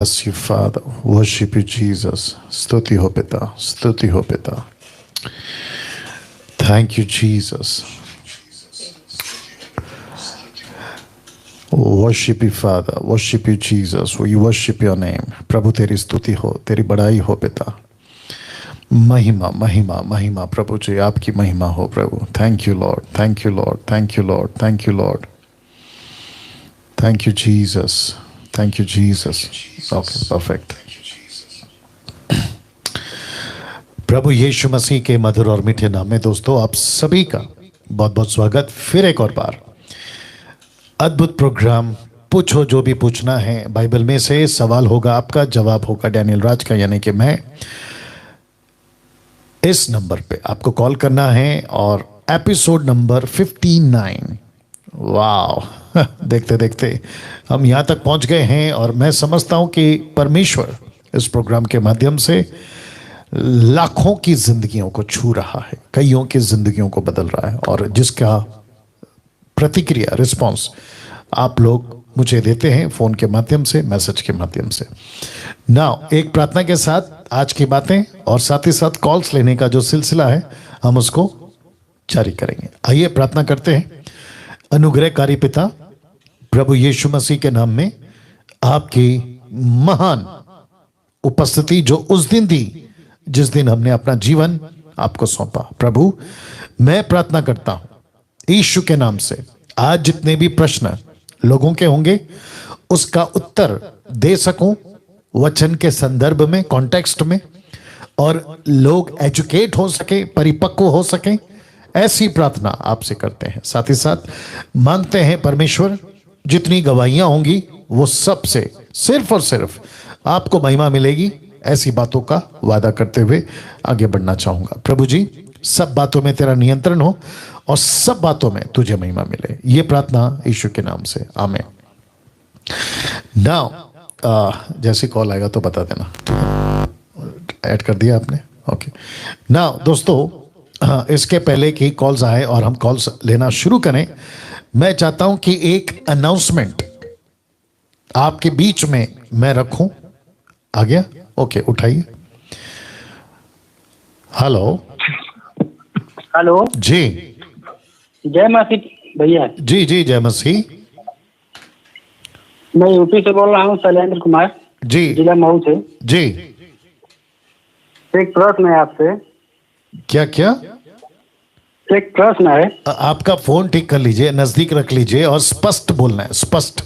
Bless you, Father. Worship you, Jesus. स्तुति हो पिता, स्तुति हो पिता. Thank you, Jesus. Worship you, Father. Worship you, Jesus. We worship your name. प्रभु तेरी स्तुति हो, तेरी बड़ाई हो पिता. महिमा महिमा महिमा प्रभु जी, आपकी महिमा हो प्रभु. Thank you, Lord. Thank you, Lord. Thank you, Lord. Thank you, Lord. Thank you, Jesus. Thank you, Jesus. Okay, perfect. प्रभु यीशु मसीह के मधुर और मीठे नाम में दोस्तों आप सभी का बहुत बहुत स्वागत फिर एक और बार. अद्भुत प्रोग्राम पूछो जो भी पूछना है बाइबल में से. सवाल होगा आपका, जवाब होगा डैनियल राज का, यानी कि मैं. इस नंबर पे आपको कॉल करना है और एपिसोड नंबर 59. वाह, देखते देखते हम यहां तक पहुंच गए हैं और मैं समझता हूं कि परमेश्वर इस प्रोग्राम के माध्यम से लाखों की जिंदगियों को छू रहा है, कईयों की जिंदगियों को बदल रहा है, और जिसका प्रतिक्रिया रिस्पांस आप लोग मुझे देते हैं फोन के माध्यम से, मैसेज के माध्यम से. नाउ एक प्रार्थना के साथ आज की बातें और साथ ही साथ कॉल्स लेने का जो सिलसिला है हम उसको जारी करेंगे. आइए प्रार्थना करते हैं. अनुग्रहकारी पिता, प्रभु यीशु मसीह के नाम में आपकी महान उपस्थिति जो उस दिन दी जिस दिन हमने अपना जीवन आपको सौंपा. प्रभु मैं प्रार्थना करता हूं यीशु के नाम से, आज जितने भी प्रश्न लोगों के होंगे उसका उत्तर दे सकूं वचन के संदर्भ में, कॉन्टेक्स्ट में, और लोग एजुकेट हो सके, परिपक्व हो सके, ऐसी प्रार्थना आपसे करते हैं. साथ ही साथ मांगते हैं परमेश्वर जितनी गवाहियां होंगी वो सब से सिर्फ और सिर्फ आपको महिमा मिलेगी, ऐसी बातों का वादा करते हुए आगे बढ़ना चाहूंगा. प्रभु जी सब बातों में तेरा नियंत्रण हो और सब बातों में तुझे महिमा मिले, ये प्रार्थना यीशु के नाम से, आमीन. नाउ जैसे कॉल आएगा तो बता देना. ऐड कर दिया आपने? ओके. नाउ दोस्तों इसके पहले कि कॉल्स आए और हम कॉल्स लेना शुरू करें, मैं चाहता हूं कि एक अनाउंसमेंट आपके बीच में मैं रखूं. आ गया? ओके, उठाइए. हेलो. हेलो जी. जय मसीह भैया. जी जी, जय मसीह. मैं यूपी से बोल रहा हूँ, शैलेंद्र कुमार जी. जिला मऊ से. जी. एक प्रश्न है आपसे. क्या क्या? एक प्रश्न है. आपका फोन ठीक कर लीजिए, नजदीक रख लीजिए और स्पष्ट बोलना है, स्पष्ट.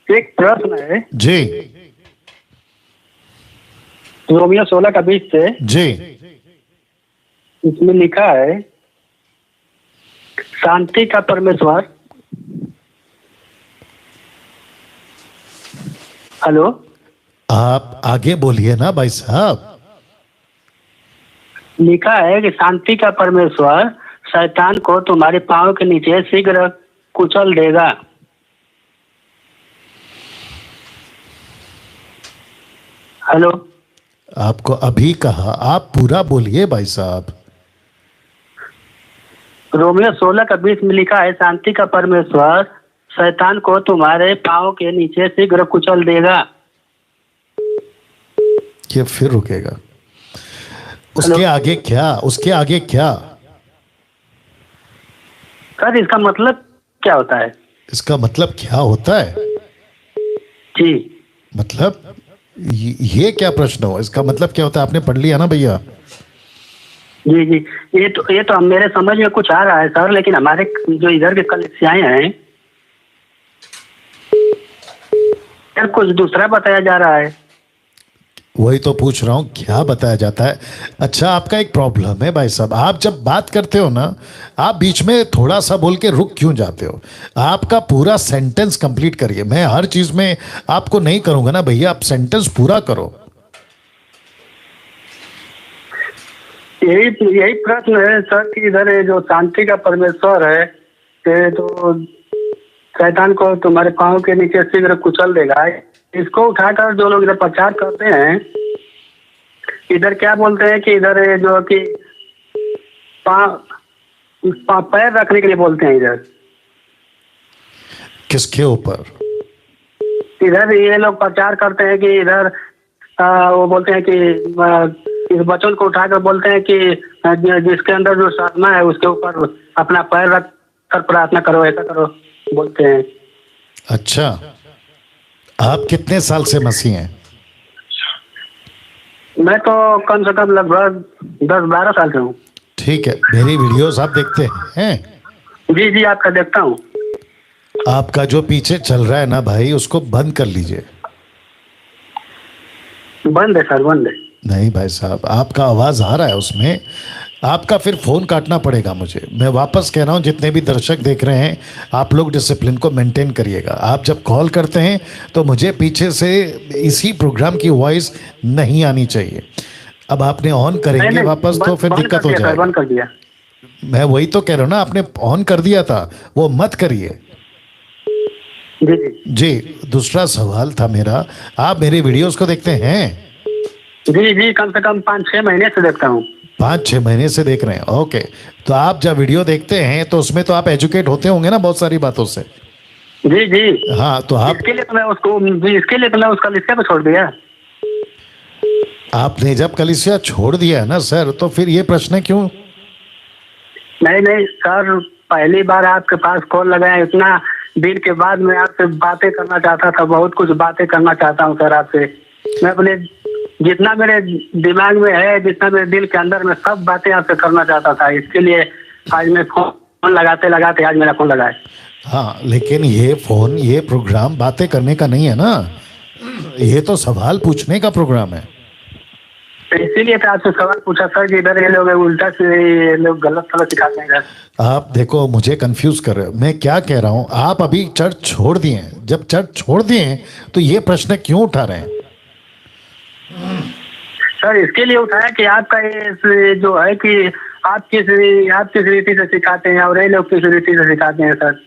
एक प्रश्न है जी. रोमियो 16 का 20 से. जी. इसमें लिखा है शांति का परमेश्वर. हेलो, आप आगे बोलिए ना भाई साहब. लिखा है कि शांति का परमेश्वर शैतान को तुम्हारे पांव के नीचे शीघ्र कुचल देगा. हेलो, आपको अभी कहा, आप पूरा बोलिए भाई साहब. रोमियो 16 का 20 में लिखा है शांति का परमेश्वर शैतान को तुम्हारे पांव के नीचे शीघ्र कुचल देगा. ये फिर रुकेगा. उसके आगे क्या, उसके आगे क्या? सर इसका मतलब क्या होता है? इसका मतलब क्या होता है? जी. मतलब ये क्या प्रश्न हो? इसका मतलब क्या होता है? आपने पढ़ लिया ना भैया? जी जी, ये तो मेरे समझ में कुछ आ रहा है सर, लेकिन हमारे जो इधर के कलिसियाएं हैं सर कुछ दूसरा बताया जा रहा है. वही तो पूछ रहा हूं, क्या बताया जाता है? अच्छा, आपका एक प्रॉब्लम है भाई साहब, आप जब बात करते हो ना, आप बीच में थोड़ा सा बोल के रुक क्यों जाते हो? आपका पूरा सेंटेंस कंप्लीट करिए. मैं हर चीज में आपको नहीं करूंगा ना भैया, आप सेंटेंस पूरा करो. यही प्रश्न है सर कि इधर जो शांति का परमेश्वर है ये तो शैतान को तुम्हारे पांव के नीचे शीघ्र कुचल देगा. इसको उठाकर जो लोग इधर प्रचार करते हैं, इधर क्या बोलते हैं कि इधर जो कि पैर रखने के लिए बोलते हैं. इधर किसके ऊपर? इधर ये लोग प्रचार करते हैं कि इधर वो बोलते हैं कि इस बच्चों को उठाकर बोलते हैं कि जिसके अंदर जो साधना है उसके ऊपर अपना पैर रख कर प्रार्थना करो, ऐसा करो बोलते हैं। अच्छा, आप कितने साल से मसीह हैं? मैं तो कम से कम लगभग 10-12 साल से हूँ। ठीक है, मेरी वीडियोस आप देखते हैं? जी जी, आपका देखता हूँ। आपका जो पीछे चल रहा है ना भाई, उसको बंद कर लीजिए। बंद है सर, बंद है। नहीं भाई साहब, आपका आवाज आ रहा है उसमें, आपका फिर फोन काटना पड़ेगा मुझे। मैं वापस कह रहा हूँ, जितने भी दर्शक देख रहे हैं, आप लोग डिसिप्लिन को मेंटेन करिएगा। आप जब कॉल करते हैं तो मुझे पीछे से इसी प्रोग्राम की वॉइस नहीं आनी चाहिए। अब आपने ऑन करेंगे वापस तो फिर दिक्कत हो जाएगी। बंद कर दिया। मैं वही तो कह रहा हूँ ना, आपने ऑन कर दिया था, वो मत करिए। जी जी जी, दूसरा सवाल था मेरा, आप मेरे वीडियोस को देखते हैं? जी जी, कम से कम 5-6 महीने से देखता हूँ। 5-6 महीने से देख रहे हैं, ओके। तो आप जब वीडियो देखते हैं तो उसमें तो आप एजुकेट होते होंगे ना बहुत सारी बातों से। जी जी हाँ, तो आप इसके लिए तो मैं उसको इसके लिए तो मैं उसका लिस्टे पे छोड़ दिया। आपने जब कलीसिया छोड़ दिया है ना सर, तो फिर ये प्रश्न क्यों? नहीं नहीं सर, पहली बार आपके पास कॉल लगाया, इतना दिन के बाद मैं आपसे बातें करना चाहता था, बहुत कुछ बातें करना चाहता हूँ सर आपसे। मैं अपने जितना मेरे दिमाग में है, जितना मेरे दिल के अंदर में, सब बातें आपसे करना चाहता था। इसके लिए आज मैं फोन लगाते लगाते आज मेरा फोन लगा है। हाँ, लेकिन ये फोन, ये प्रोग्राम बातें करने का नहीं है ना, ये तो सवाल पूछने का प्रोग्राम है। तो इसीलिए तो आपसे सवाल पूछा सर कि इधर ये लोग उल्टा से, ये लोग गलत तरह सिखाते हैं इधर। आप देखो, मुझे कंफ्यूज कर रहे हो। मैं क्या कह रहा हूँ, आप अभी चर्च छोड़ दिए हैं, जब चर्च छोड़ दिए हैं तो ये प्रश्न क्यों उठा रहे हैं? सर इसके लिए उठाया कि आपका ये जो है कि आप किस रीति से सिखाते हैं और ये लोग किस रीति से सिखाते हैं सर।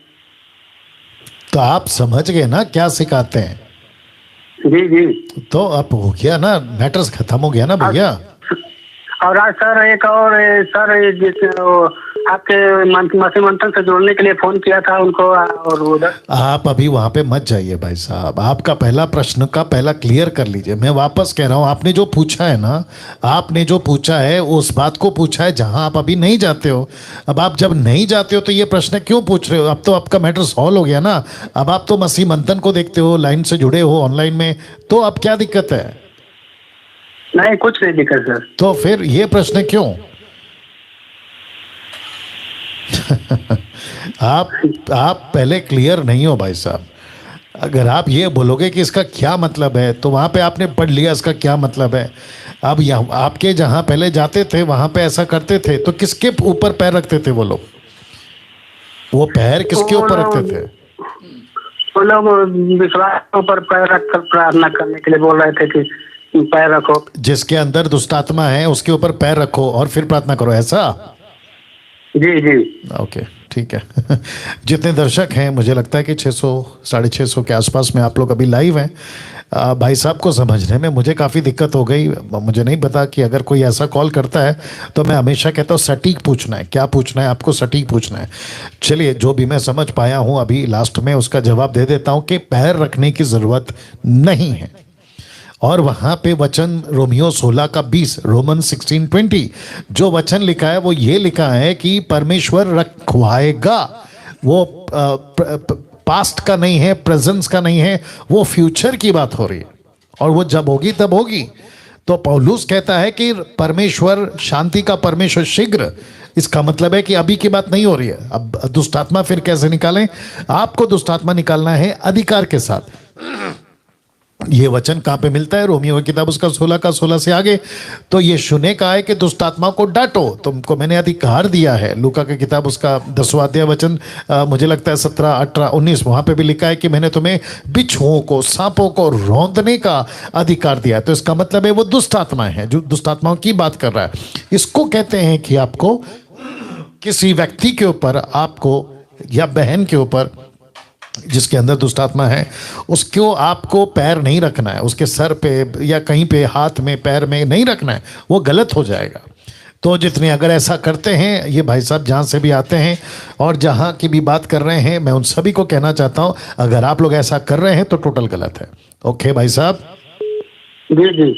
तो आप समझ गए ना क्या सिखाते हैं? जी जी। तो अब हो गया ना, मैटर्स खत्म हो गया ना भैया। और आज सर एक और सर जिस आपके मसीह मंथन से जोड़ने के लिए फोन किया था उनको, और उधर आप अभी वहां पे मत जाइए भाई साहब। आपका पहला प्रश्न का पहला क्लियर कर लीजिए। मैं वापस कह रहा हूं, आपने जो पूछा है ना, आपने जो पूछा है उस बात को पूछा है जहां आप अभी नहीं जाते हो। अब आप जब नहीं जाते हो तो ये प्रश्न क्यों पूछ रहे हो? अब तो आपका मैटर सॉल्व हो गया ना। अब आप तो मसीह मंथन को देखते हो, लाइन से जुड़े हो ऑनलाइन में, तो अब क्या दिक्कत है? नहीं, कुछ नहीं दिक्कत सर। तो फिर ये प्रश्न क्यों? आप पहले क्लियर नहीं हो भाई साहब। अगर आप ये बोलोगे कि इसका क्या मतलब है, तो वहां पे आपने पढ़ लिया इसका क्या मतलब है। अब यहाँ आपके जहां पहले जाते थे वहां पे ऐसा करते थे, तो किसके ऊपर पैर रखते थे वो लोग? वो पैर किसके ऊपर रखते थे? वो लोग विश्वास के ऊपर पैर रखकर प्रार्थना करने के लिए बोल रहे थे कि पैर रखो। जिसके अंदर दुष्ट आत्मा है उसके ऊपर पैर रखो और फिर प्रार्थना करो, ऐसा? जी जी। ओके, ठीक है। जितने दर्शक हैं, मुझे लगता है कि 600 650 के आसपास में आप लोग अभी लाइव हैं। भाई साहब को समझने में मुझे काफ़ी दिक्कत हो गई। मुझे नहीं पता कि अगर कोई ऐसा कॉल करता है तो मैं हमेशा कहता हूँ सटीक पूछना है। क्या पूछना है आपको? सटीक पूछना है। चलिए, जो भी मैं समझ पाया हूँ अभी लास्ट में उसका जवाब दे देता हूँ कि पैर रखने की ज़रूरत नहीं है। और वहां पे वचन रोमियो 16:20, रोमन 16:20, जो वचन लिखा है वो ये लिखा है कि परमेश्वर रखवाएगा। वो पास्ट का नहीं है, प्रेजेंस का नहीं है, वो फ्यूचर की बात हो रही है, और वो जब होगी तब होगी। तो पौलुस कहता है कि परमेश्वर, शांति का परमेश्वर शीघ्र, इसका मतलब है कि अभी की बात नहीं हो रही है। अब दुष्टात्मा फिर कैसे निकालें? आपको दुष्टात्मा निकालना है अधिकार के साथ। ये वचन कहाँ पे मिलता है? रोमियो की किताब उसका 16 से आगे। तो ये सुने का है कि दुष्टात्मा को डांटो, तुमको मैंने अधिकार दिया है। लूका की किताब उसका 10वां अध्याय वचन मुझे लगता है 17, 18, 19, वहां पे भी लिखा है कि मैंने तुम्हें बिच्छुओं को, सांपों को रौंदने का अधिकार दिया है। तो इसका मतलब है वो दुष्टात्मा है, जो दुष्टात्माओं की बात कर रहा है। इसको कहते हैं कि आपको किसी व्यक्ति के ऊपर, आपको या बहन के ऊपर जिसके अंदर दुष्टात्मा है, उसको आपको पैर नहीं रखना है, उसके सर पे या कहीं पे, हाथ में, पैर में नहीं रखना है, वो गलत हो जाएगा। तो जितने अगर ऐसा करते हैं ये भाई साहब जहाँ से भी आते हैं और जहाँ की भी बात कर रहे हैं, मैं उन सभी को कहना चाहता हूँ अगर आप लोग ऐसा कर रहे हैं तो टोटल गलत है। ओके भाई साहब। जी जी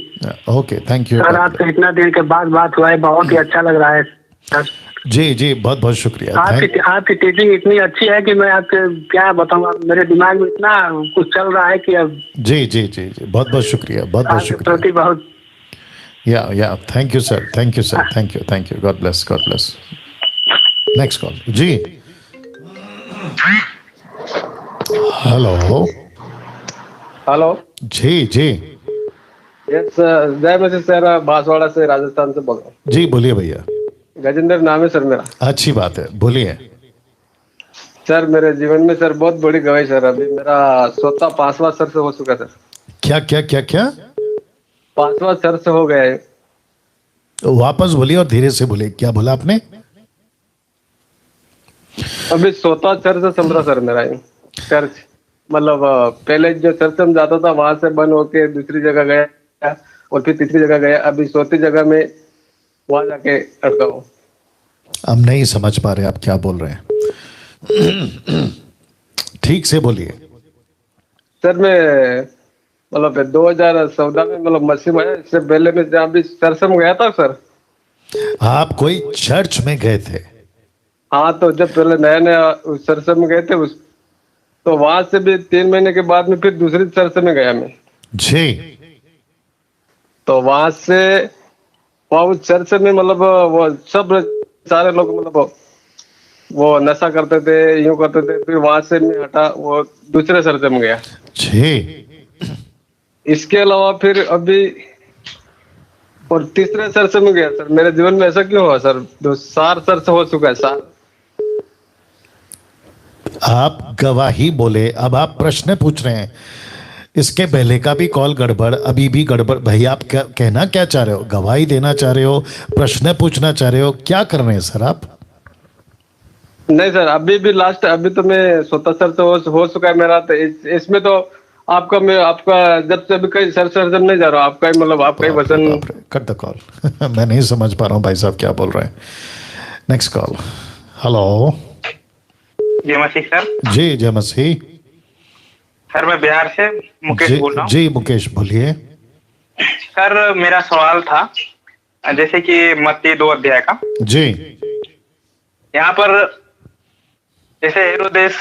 ओके, थैंक यू सर, आपसे इतना देर के बाद बात हुआ है, बहुत ही अच्छा लग रहा है सर। जी जी, बहुत बहुत शुक्रिया। आपकी टीचिंग इतनी अच्छी है कि मैं आपके क्या बताऊँ, मेरे दिमाग में इतना कुछ चल रहा है कि अब। जी जी जी जी, बहुत बहुत शुक्रिया, बहुत बहुत आपके शुक्रिया। प्रति बहुत। या thank you sir, thank you sir, thank you, God bless, God bless. Next call जी। हेलो। हेलो जी जी यस जय मसीह सर, बांसवाड़ा से राजस्थान से बोल रहा हूँ। जी बोलिए भैया। गजेंद्र नाम है सर मेरा। अच्छी बात है, बोलिए। सर मेरे जीवन में सर बहुत बड़ी गवाही सर, अभी मेरा स्वतः 5वां सर से हो चुका सर। क्या क्या क्या क्या? 5वां सर से हो गया है। तो वापस बोलिए और धीरे से बोलिए, क्या बोला आपने? अभी स्वतः चर्च से चल रहा सर मेरा ये चर्च, मतलब पहले जो चर्च में जाता था वहां से बंद होके दूसरी जगह गया और फिर तीसरी जगह गया, अभी चौथी जगह में वहां जाके अटका हूँ। हम नहीं समझ पा रहे आप क्या बोल रहे हैं। ठीक से बोलिए। सर मैं मतलब 2014 में मतलब मसीह में आया, इससे पहले मैं जहाँ भी चर्च में गया था सर। आप कोई चर्च में गए थे? हाँ, तो जब पहले नया नया उस चर्च में गए थे उस, तो वहां से भी 3 महीने के बाद में फिर दूसरी चर्च में गया मैं। जी। तो वहां से वहाँ उस चर्च में मतलब वो सब सारे लोग मतलब वो नशा करते थे, यूं करते थे, फिर वहां से मैं हटा वो दूसरे चर्च में गया। जी। इसके अलावा फिर अभी और तीसरे चर्च में गया सर। मेरे जीवन में ऐसा क्यों हुआ सर? 4 चर्च हो चुका है सर। आप गवाही बोले, अब आप प्रश्न पूछ रहे हैं। इसके पहले का भी कॉल गड़बड़, अभी भी गड़बड़। भाई आप क्या कहना क्या चाह रहे हो? गवाही देना चाह रहे हो, प्रश्न पूछना चाह रहे हो, क्या कर रहे हैं सर आप? नहीं सर, अभी भी लास्ट, अभी तो मैं स्वतः सर तो हो चुका है मेरा। तो इसमें तो आपका मैं आपका जब से अभी कहीं सर सर जब नहीं जा रहा हूँ, आपका ही मतलब आपका ही वचन। Cut the call. मैं नहीं समझ पा रहा हूँ भाई साहब क्या बोल रहे हैं। Next call. हेलो। जय मसीह सर। जी जय मसीह। सर मैं बिहार से मुकेश बोल रहा हूँ। जी मुकेश बोलिए। सर मेरा सवाल था, जैसे कि मत्ती 2 अध्याय का। जी। यहाँ पर जैसे हेरोदेस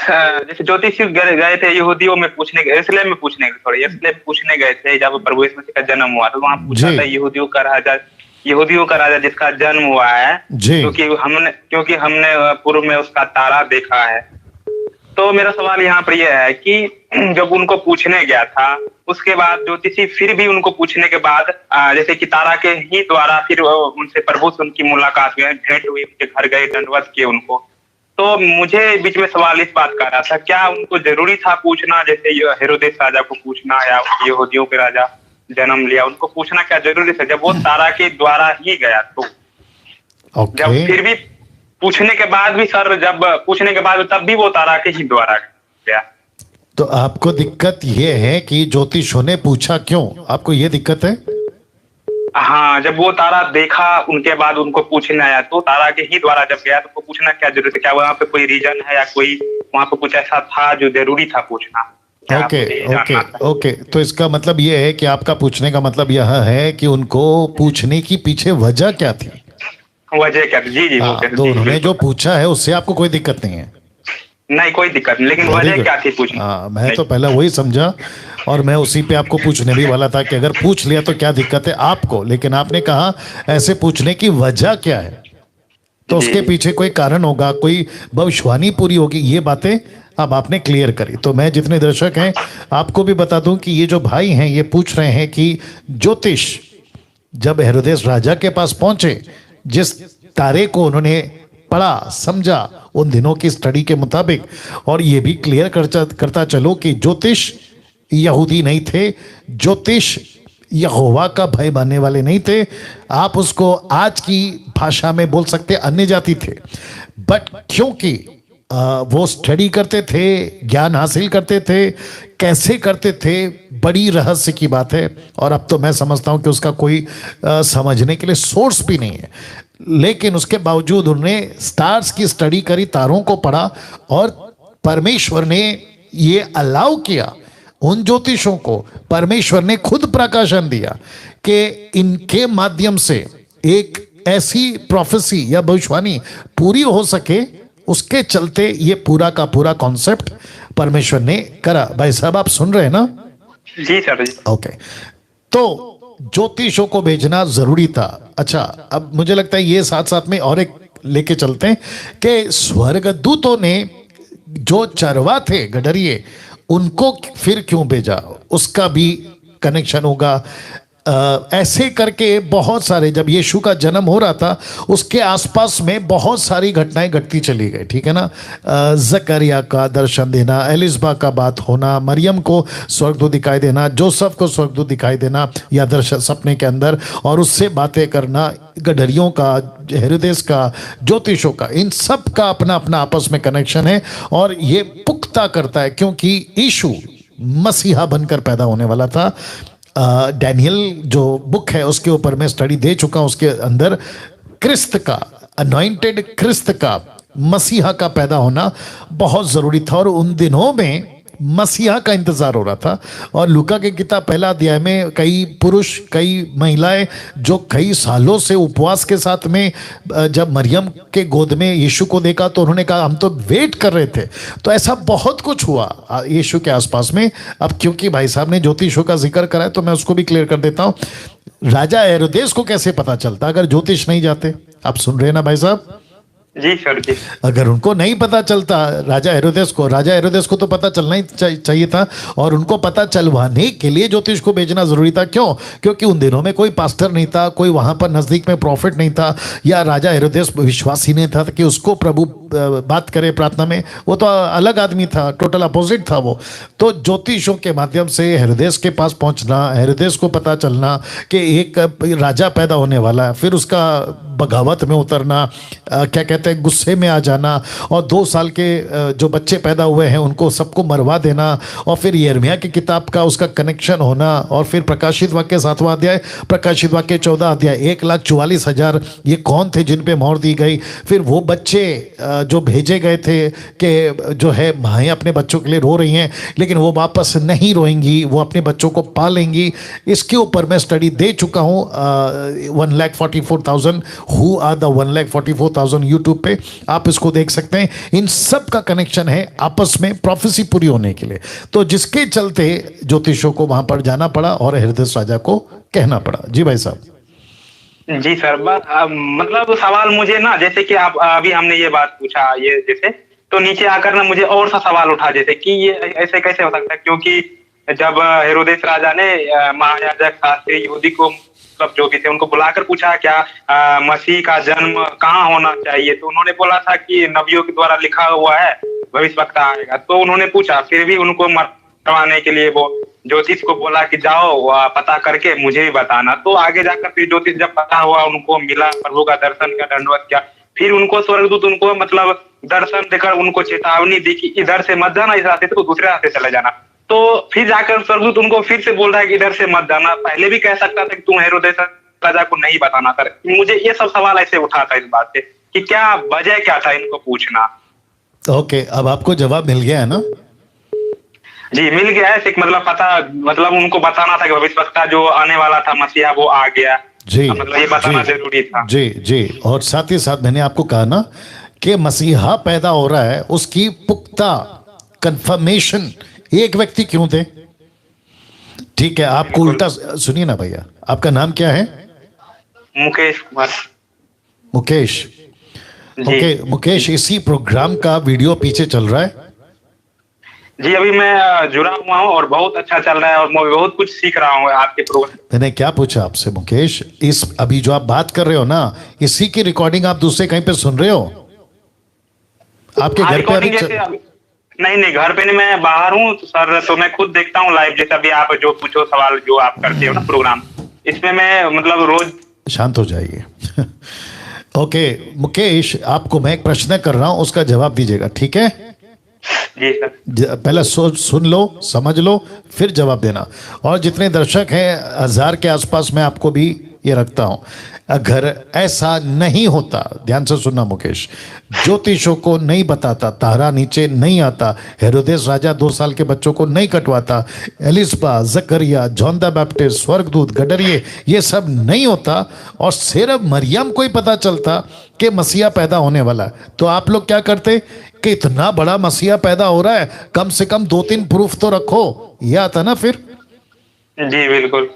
जैसे ज्योतिषी गए थे यहूदियों में पूछने गए, इसलिए पूछने गए थे जब प्रभु यीशु मसीह का जन्म हुआ, तो वहाँ पूछा था यहूदियों का राजा जिसका जन्म हुआ है, क्योंकि हमने पूर्व में उसका तारा देखा है। तो मेरा सवाल यहाँ पर यह है कि जब उनको पूछने गया था उसके बाद ज्योतिषी फिर भी उनको पूछने के बाद जैसे कि तारा के ही द्वारा फिर उनसे प्रभु से उनकी मुलाकात हुई, भेंट हुई, उनके घर गए, दंडवत किए उनको। तो मुझे बीच में सवाल इस बात का आ रहा था, क्या उनको जरूरी था पूछना, जैसे हेरोदेस राजा को पूछना या यहूदियों के राजा जन्म लिया, उनको पूछना क्या जरूरी था जब वो तारा के द्वारा ही गया? तो जब फिर भी पूछने के बाद भी सर, जब पूछने के बाद तब भी वो तारा के ही द्वारा गया। तो आपको दिक्कत ये है कि ज्योतिषों ने पूछा क्यों? आपको ये दिक्कत है? हाँ, जब वो तारा देखा उनके बाद उनको पूछने आया, तो तारा के ही द्वारा जब गया तो उनको पूछना क्या जरूरत है? क्या वहाँ पे कोई रीजन है या कोई वहाँ पे कुछ ऐसा था जो जरूरी था पूछना? ओके। तो इसका मतलब ये है कि आपका पूछने का मतलब यह है कि उनको पूछने की पीछे वजह क्या थी? वजह क्या थी? जी तो उन्होंने जो पूछा है उससे आपको कोई दिक्कत नहीं है? नहीं, कोई दिक्कत नहीं, लेकिन वजह क्या थी पूछने? मैं तो पहले वही समझा और मैं उसी पे आपको पूछने भी वाला था कि अगर पूछ लिया तो क्या दिक्कत है आपको, लेकिन आपने कहा ऐसे पूछने की वजह क्या है, तो उसके पीछे कोई कारण होगा, कोई भविष्यवाणी पूरी होगी, ये बातें अब आपने क्लियर करी। तो मैं जितने दर्शक हैं आपको भी बता दूं कि ये जो भाई हैं ये पूछ रहे हैं कि ज्योतिष जब हेरोदेस राजा के पास पहुंचे, जिस तारे को उन्होंने पढ़ा समझा उन दिनों की स्टडी के मुताबिक, और ये भी क्लियर करता चलो कि ज्योतिष यहूदी नहीं थे, ज्योतिष यहोवा का भय मानने वाले नहीं थे, आप उसको आज की भाषा में बोल सकते अन्य जाति थे। बट क्योंकि वो स्टडी करते थे, ज्ञान हासिल करते थे, कैसे करते थे बड़ी रहस्य की बात है, और अब तो मैं समझता हूं कि उसका कोई समझने के लिए सोर्स भी नहीं है। लेकिन उसके बावजूद उन्होंने स्टार्स की स्टडी करी, तारों को पढ़ा, और परमेश्वर ने ये अलाउ किया, उन ज्योतिषों को परमेश्वर ने खुद प्रकाशन दिया कि इनके माध्यम से एक ऐसी प्रोफेसी या भविष्यवाणी पूरी हो सके। उसके चलते ये पूरा का पूरा कॉन्सेप्ट परमेश्वर ने करा। भाई साहब आप सुन रहे हैं ना? जी सर जी। ओके, तो ज्योतिषों को भेजना जरूरी था। अच्छा, अब मुझे लगता है ये साथ साथ में और एक लेके चलते हैं कि स्वर्गदूतों ने जो चरवा थे गडरिये, उनको फिर क्यों भेजा, उसका भी कनेक्शन होगा। ऐसे करके बहुत सारे, जब यीशु का जन्म हो रहा था उसके आसपास में बहुत सारी घटनाएं घटती चली गई, ठीक है ना। जकरिया का दर्शन देना, एलिजबा का बात होना, मरियम को स्वर्गदूत दिखाई देना, जोसेफ को स्वर्गदूत दिखाई देना या दर्शन सपने के अंदर, और उससे बातें करना, गडरियों का, हेरोदेस का, ज्योतिषों का, इन सब का अपना अपना आपस में कनेक्शन है। और ये पुख्ता करता है क्योंकि यीशु मसीहा बनकर पैदा होने वाला था। डैनियल जो बुक है उसके ऊपर मैं स्टडी दे चुका हूं, उसके अंदर क्रिस्त का, अनॉइंटेड क्रिस्त का, मसीहा का पैदा होना बहुत जरूरी था। और उन दिनों में मसीहा का इंतजार हो रहा था। और लूका की किताब पहला अध्याय में कई पुरुष, कई महिलाएं जो कई सालों से उपवास के साथ में जब मरियम के गोद में यीशु को देखा तो उन्होंने कहा हम तो वेट कर रहे थे। तो ऐसा बहुत कुछ हुआ यीशु के आसपास में। अब क्योंकि भाई साहब ने ज्योतिषों का जिक्र करा है तो मैं उसको भी क्लियर कर देता हूं। राजा हेरोदेस को कैसे पता चलता अगर ज्योतिष नहीं जाते? आप सुन रहे हैं ना भाई साहब? जी सर जी। अगर उनको नहीं पता चलता राजा हेरोदेस को तो पता चलना ही चाहिए था। और उनको पता चलवाने के लिए ज्योतिष को भेजना जरूरी था। क्यों? क्योंकि उन दिनों में कोई पास्टर नहीं था, कोई वहां पर नजदीक में प्रॉफिट नहीं था, या राजा हेरोदेस विश्वासी नहीं था कि उसको प्रभु बात करे प्रार्थना में। वो तो अलग आदमी था, टोटल अपोजिट था वो। तो ज्योतिषों के माध्यम से हेरोदेस के पास पहुंचना, हेरोदेस को पता चलना कि एक राजा पैदा होने वाला है, फिर उसका बगावत में उतरना, क्या कहते हैं, गुस्से में आ जाना, और 2 साल के जो बच्चे पैदा हुए हैं उनको सबको मरवा देना, और फिर यिर्मयाह की किताब का उसका कनेक्शन होना, और फिर प्रकाशित वाक्य 7वां अध्याय, प्रकाशित वाक्य 14 अध्याय, 1,44,000 ये कौन थे जिन पे मोहर दी गई। फिर वो बच्चे जो भेजे गए थे कि जो है माएँ अपने बच्चों के लिए रो रही हैं लेकिन वो वापस नहीं रोएंगी, वो अपने बच्चों को पालेंगी। इसके ऊपर मैं स्टडी दे चुका हूँ 1,44,000 हु आर द 1,44,000 यूट्यूब पे, आप इसको देख सकते हैं। इन सब का कनेक्शन है आपस में प्रोफेसी पूरी होने के लिए। तो जिसके चलते ज्योतिषों को वहां पर जाना पड़ा और हेरोदेस राजा को कहना पड़ा। जी भाई साहब। जी सर, मतलब सवाल मुझे ना, जैसे कि आप अभी हमने ये बात पूछा ये जैसे, तो नीचे आकर ना मुझे और सा सवाल उठा जैसे कि ये ऐसे कैसे हो सकता है, क्योंकि जब हेरोदेस राजा ने महायाजक शास्त्री यहूदी को, मतलब जो भी थे, उनको बुलाकर पूछा क्या मसीह का जन्म कहाँ होना चाहिए, तो उन्होंने बोला था कि नबियों के द्वारा लिखा हुआ है, भविष्यवक्ता आएगा। तो उन्होंने पूछा, फिर भी उनको मरवाने के लिए वो ज्योतिष को बोला कि जाओ पता करके मुझे भी बताना। तो आगे जाकर फिर ज्योतिष जब पता हुआ, उनको मिला, प्रभु का दर्शन किया, दंडवत किया, फिर उनको स्वर्गदूत उनको मतलब दर्शन देकर उनको चेतावनी दी कि इधर से मत जाना, इस रास्ते से, तो दूसरे रास्ते चले जाना। तो फिर जाकर स्वर्गदूत उनको फिर से बोल रहा है कि इधर से मत जाना। पहले भी कह सकता था कि तुम हेरोदेस राजा को नहीं बताना। कर मुझे ये सब सवाल ऐसे उठा था इस बात से कि क्या वजह क्या था इनको पूछना। ओके, अब आपको जवाब मिल गया है ना? जी मिल गया है। मतलब पता, मतलब उनको बताना था कि भविष्यवक्ता जो आने वाला था मसीहा वो आ गया। जी, मतलब ये बताना जरूरी था। जी जी। और साथ ही साथ मैंने आपको कहा ना कि मसीहा पैदा हो रहा है, उसकी पुख्ता कंफर्मेशन एक व्यक्ति क्यों दे? ठीक है, आपको उल्टा सुनिए ना भैया, आपका नाम क्या है? मुकेश कुमार। मुकेश। ओके मुकेश, इसी प्रोग्राम का वीडियो पीछे चल रहा है? जी अभी मैं जुड़ा हुआ हूँ और बहुत अच्छा चल रहा है और मैं बहुत कुछ सीख रहा हूँ आपके प्रोग्राम। मैंने क्या पूछा आपसे मुकेश, इस अभी जो आप बात कर रहे हो ना, इसी की रिकॉर्डिंग आप दूसरे कहीं पे सुन रहे हो? आपके घर पे अभी नहीं, घर पे नहीं, मैं बाहर हूँ तो सर, तो मैं खुद देखता हूँ लाइव। जैसे अभी आप जो पूछो सवाल जो आप करते हो ना प्रोग्राम, इसमें मैं मतलब रोज। शांत हो जाइए। ओके मुकेश, आपको मैं एक प्रश्न कर रहा हूं, उसका जवाब दीजिएगा, ठीक है? जी सर। पहले सुन लो, समझ लो, फिर जवाब देना। और जितने दर्शक हैं 1000 के आसपास, मैं आपको भी ये रखता हूं। अगर ऐसा नहीं होता, ध्यान से सुनना मुकेश, ज्योतिषों को नहीं बताता, तारा नीचे नहीं आता, हेरोदेस राजा 2 साल के बच्चों को नहीं कटवाता, एलिसबा, जकरिया, जॉन द बैप्टिस्ट, स्वर्गदूत, गडरिये, ये सब नहीं होता, और सिर्फ मरियम को ही पता चलता कि मसीहा पैदा होने वाला है, तो आप लोग क्या करते कि इतना बड़ा मसीहा पैदा हो रहा है, कम से कम 2-3 प्रूफ तो रखो, ये आता ना फिर। जी बिल्कुल।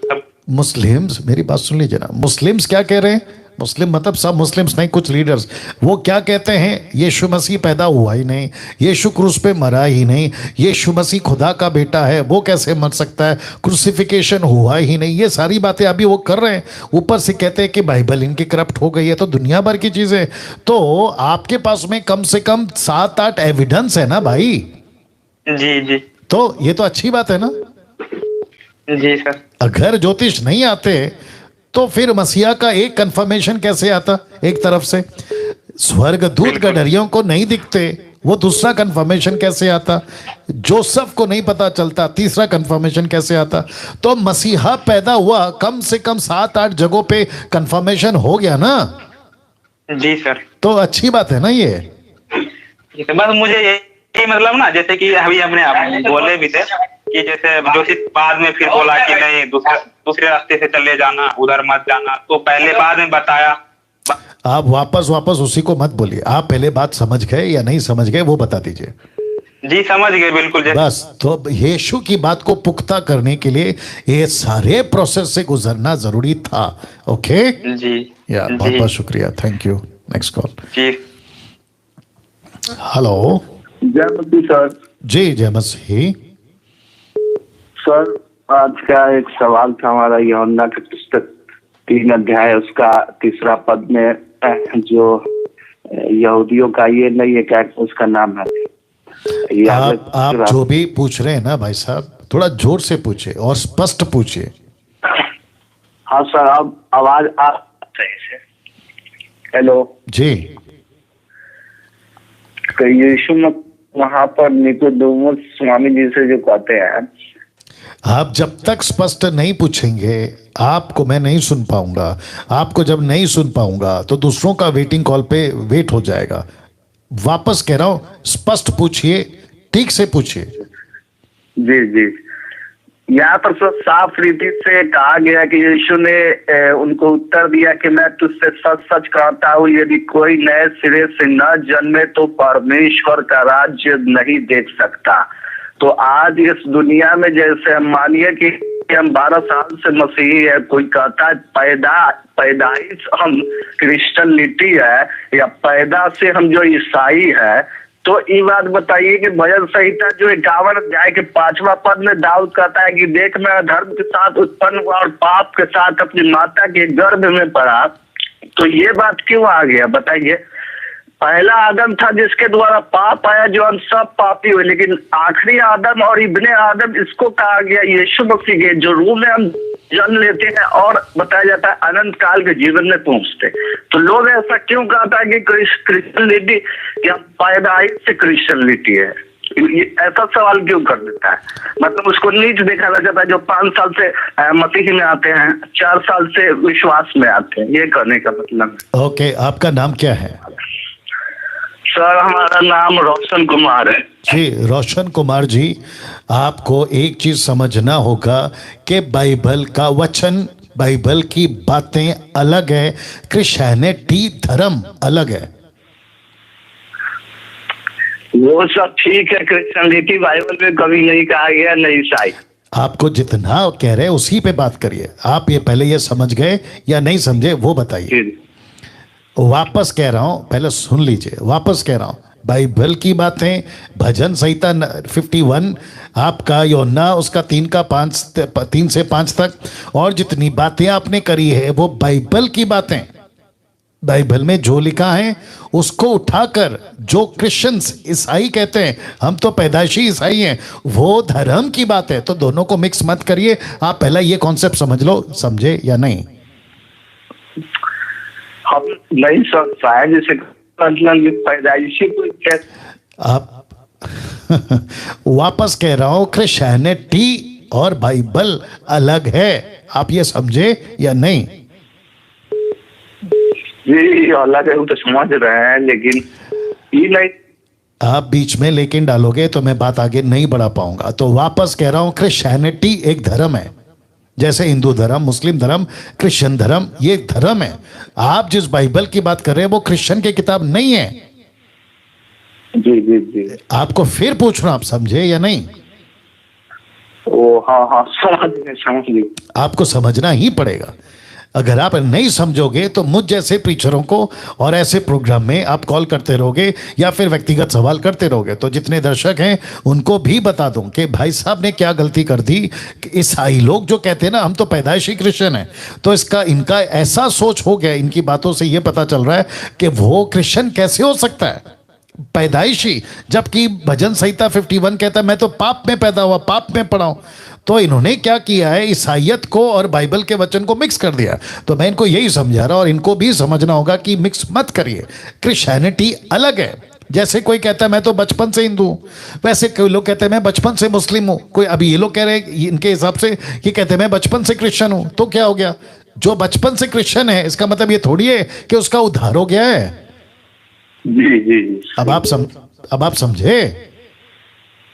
मुस्लिम्स, मेरी बात सुन लीजिए ना, मुस्लिम्स क्या कह रहे हैं, मुस्लिम मतलब सब मुस्लिम्स नहीं, कुछ लीडर्स, वो क्या कहते हैं, यीशु मसीह पैदा हुआ ही नहीं, यीशु क्रूस पे मरा ही नहीं, यीशु मसीह खुदा का बेटा है, वो कैसे मर सकता है, क्रूसिफिकेशन हुआ ही नहीं, ये सारी बातें अभी वो कर रहे हैं। ऊपर से कहते हैं कि बाइबल इनकी करप्ट हो गई है, तो दुनिया भर की चीजें, तो आपके पास में कम से कम 7-8 एविडेंस है ना भाई। जी जी। तो ये तो अच्छी बात है ना। जी सर। अगर ज्योतिष नहीं आते तो फिर मसीहा का एक कंफर्मेशन कैसे आता, एक तरफ से स्वर्गदूत गडरियों को नहीं दिखते, वो दूसरा कंफर्मेशन कैसे आता, जोसेफ को नहीं पता चलता, तीसरा कंफर्मेशन कैसे आता, तो मसीहा पैदा हुआ, कम से कम 7-8 जगहों पे कंफर्मेशन हो गया ना। जी सर। तो अच्छी बात है ना ये। बस मुझे यही मतलब ना, जैसे कि अभी अपने आप बोले भी थे कि जैसे जोशित बाद में फिर बोला कि नहीं दूसरे रास्ते से चले जाना, उधर मत जाना, तो पहले बाद में बताया। आप वापस उसी को मत बोलिए, आप पहले बात समझ गए या नहीं समझ गए वो बता दीजिए। जी समझ गए बिल्कुल। बस, तो यीशु की बात को पुख्ता करने के लिए ये सारे प्रोसेस से गुजरना जरूरी था। ओके जी यार, बहुत बहुत शुक्रिया, थैंक यू। Next call. जी हेलो। जय मसीह सर। जी जय मसीह। सर आज का एक सवाल था हमारा, यूहन्ना की पुस्तक 3 अध्याय उसका 3 पद में जो यहूदियों का ये नहीं है क्या उसका नाम है, आप जो भी पूछ रहे हैं ना भाई साहब, थोड़ा जोर से पूछे और स्पष्ट पूछिए। हाँ सर, अब आवाज आ सही से। हेलो जी। तो यीशु मत वहां पर निकोदेमुस स्वामी जी से जो कहते हैं, आप जब तक स्पष्ट नहीं पूछेंगे आपको मैं नहीं सुन पाऊंगा, आपको जब नहीं सुन पाऊंगा तो दूसरों का वेटिंग कॉल पे वेट हो जाएगा। वापस कह रहा हूं, स्पष्ट पूछिए, ठीक से पूछिए। जी जी। यहाँ पर सब साफ रीति से कहा गया कि यीशु ने उनको उत्तर दिया कि मैं तुझसे सच सच कहता हूँ, यदि कोई नए सिरे से न जन्मे तो परमेश्वर का राज्य नहीं देख सकता। तो आज इस दुनिया में जैसे हम मानिए कि हम 12 साल से मसीही है, कोई कहता है पैदाइश हम क्रिश्चियनिटी है, या पैदा से हम जो ईसाई है, तो ये बात बताइए कि भजन संहिता जो 51 अध्याय के 5वां पद में दाऊद कहता है कि देख मैं अधर्म के साथ उत्पन्न हुआ और पाप के साथ अपनी माता के गर्भ में पड़ा, तो ये बात क्यों आ गया बताइए। पहला आदम था जिसके द्वारा पाप आया, जो हम सब पापी हुए, लेकिन आखिरी आदम और इब्ने आदम इसको कहा गया यीशु मसीह के, जो रूह में हम जन्म लेते हैं और बताया जाता है अनंत काल के जीवन में पहुंचते। तो लोग ऐसा क्यों कहता है कि क्रिश्चियनिटी या पैदाइश से क्रिश्चियनिटी है, ऐसा सवाल क्यों कर देता है। मतलब उसको नीच देखा जाता है जो 5 साल से मसीह में आते हैं, 4 साल से विश्वास में आते हैं, ये करने का मतलब। ओके, आपका नाम क्या है? सर हमारा नाम रोशन कुमार है। जी रोशन कुमार जी, आपको एक चीज समझना होगा कि बाइबल का वचन, बाइबल की बातें अलग है, क्रिश्चियनिटी धर्म अलग है। वो सब ठीक है, क्रिश्चियनिटी बाइबल में कभी नहीं कहा गया, नहीं ईसाई। आपको जितना कह रहे हैं उसी पे बात करिए। आप ये पहले ये समझ गए या नहीं समझे वो बताइए। वापस कह रहा हूं, पहले सुन लीजिए, वापस कह रहा हूं, बाइबल की बातें, भजन संहिता 51, आपका यूहन्ना उसका 3 से 5 तक, और जितनी बातें आपने करी है वो बाइबल की बातें। बाइबल में जो लिखा है उसको उठाकर जो क्रिश्चियंस ईसाई कहते हैं, हम तो पैदाइशी ईसाई हैं, वो धर्म की बात है। तो दोनों को मिक्स मत करिए। आप पहला ये कॉन्सेप्ट समझ लो, समझे या नहीं? हम नहीं समझ पाए, जैसे पैदाइशी कोई आप वापस कह रहा हूं, क्रिश्चियनिटी और बाइबल अलग है। आप ये समझे या नहीं? जी अल्लाह के वो तो समझ रहे हैं, लेकिन ये नहीं। आप बीच में लेकिन डालोगे तो मैं बात आगे नहीं बढ़ा पाऊंगा। तो वापस कह रहा हूं, क्रिश्चियनिटी एक धर्म है, जैसे हिंदू धर्म, मुस्लिम धर्म, क्रिश्चियन धर्म, ये एक धर्म है। आप जिस बाइबल की बात कर रहे हैं वो क्रिश्चियन की किताब नहीं है। जी जी जी। आपको फिर पूछना, आप समझे या नहीं? ओ हाँ हाँ, समझ गए। आपको समझना ही पड़ेगा। अगर आप नहीं समझोगे तो मुझ जैसे प्रीचरों को और ऐसे प्रोग्राम में आप कॉल करते रहोगे या फिर व्यक्तिगत सवाल करते रहोगे, तो जितने दर्शक हैं उनको भी बता दूं कि भाई साहब ने क्या गलती कर दी। कि ईसाई लोग जो कहते हैं ना हम तो पैदाइशी क्रिश्चियन हैं, तो इनका ऐसा सोच हो गया, इनकी बातों से ये पता चल रहा है कि वो क्रिश्चियन कैसे हो सकता है पैदाइशी, जबकि भजन संहिता 51 कहता है मैं तो पाप में पैदा हुआ, पाप में पड़ा हूं। तो इन्होंने क्या किया है, ईसाइयत को और बाइबल के वचन को मिक्स कर दिया। तो मैं इनको यही समझा रहा, और इनको भी समझना होगा कि मिक्स मत करिए। क्रिश्चियनिटी अलग है। जैसे कोई कहता है मैं तो बचपन से हिंदू हूं, वैसे कोई लोग कहते हैं मैं बचपन से मुस्लिम हूं। कोई अभी ये लोग कह रहे हैं इनके हिसाब से कि कहते हैं मैं बचपन से क्रिश्चियन हूं। तो क्या हो गया, जो बचपन से क्रिश्चियन है इसका मतलब ये थोड़ी है कि उसका उद्धार हो गया है। जी जी। अब आप समझे?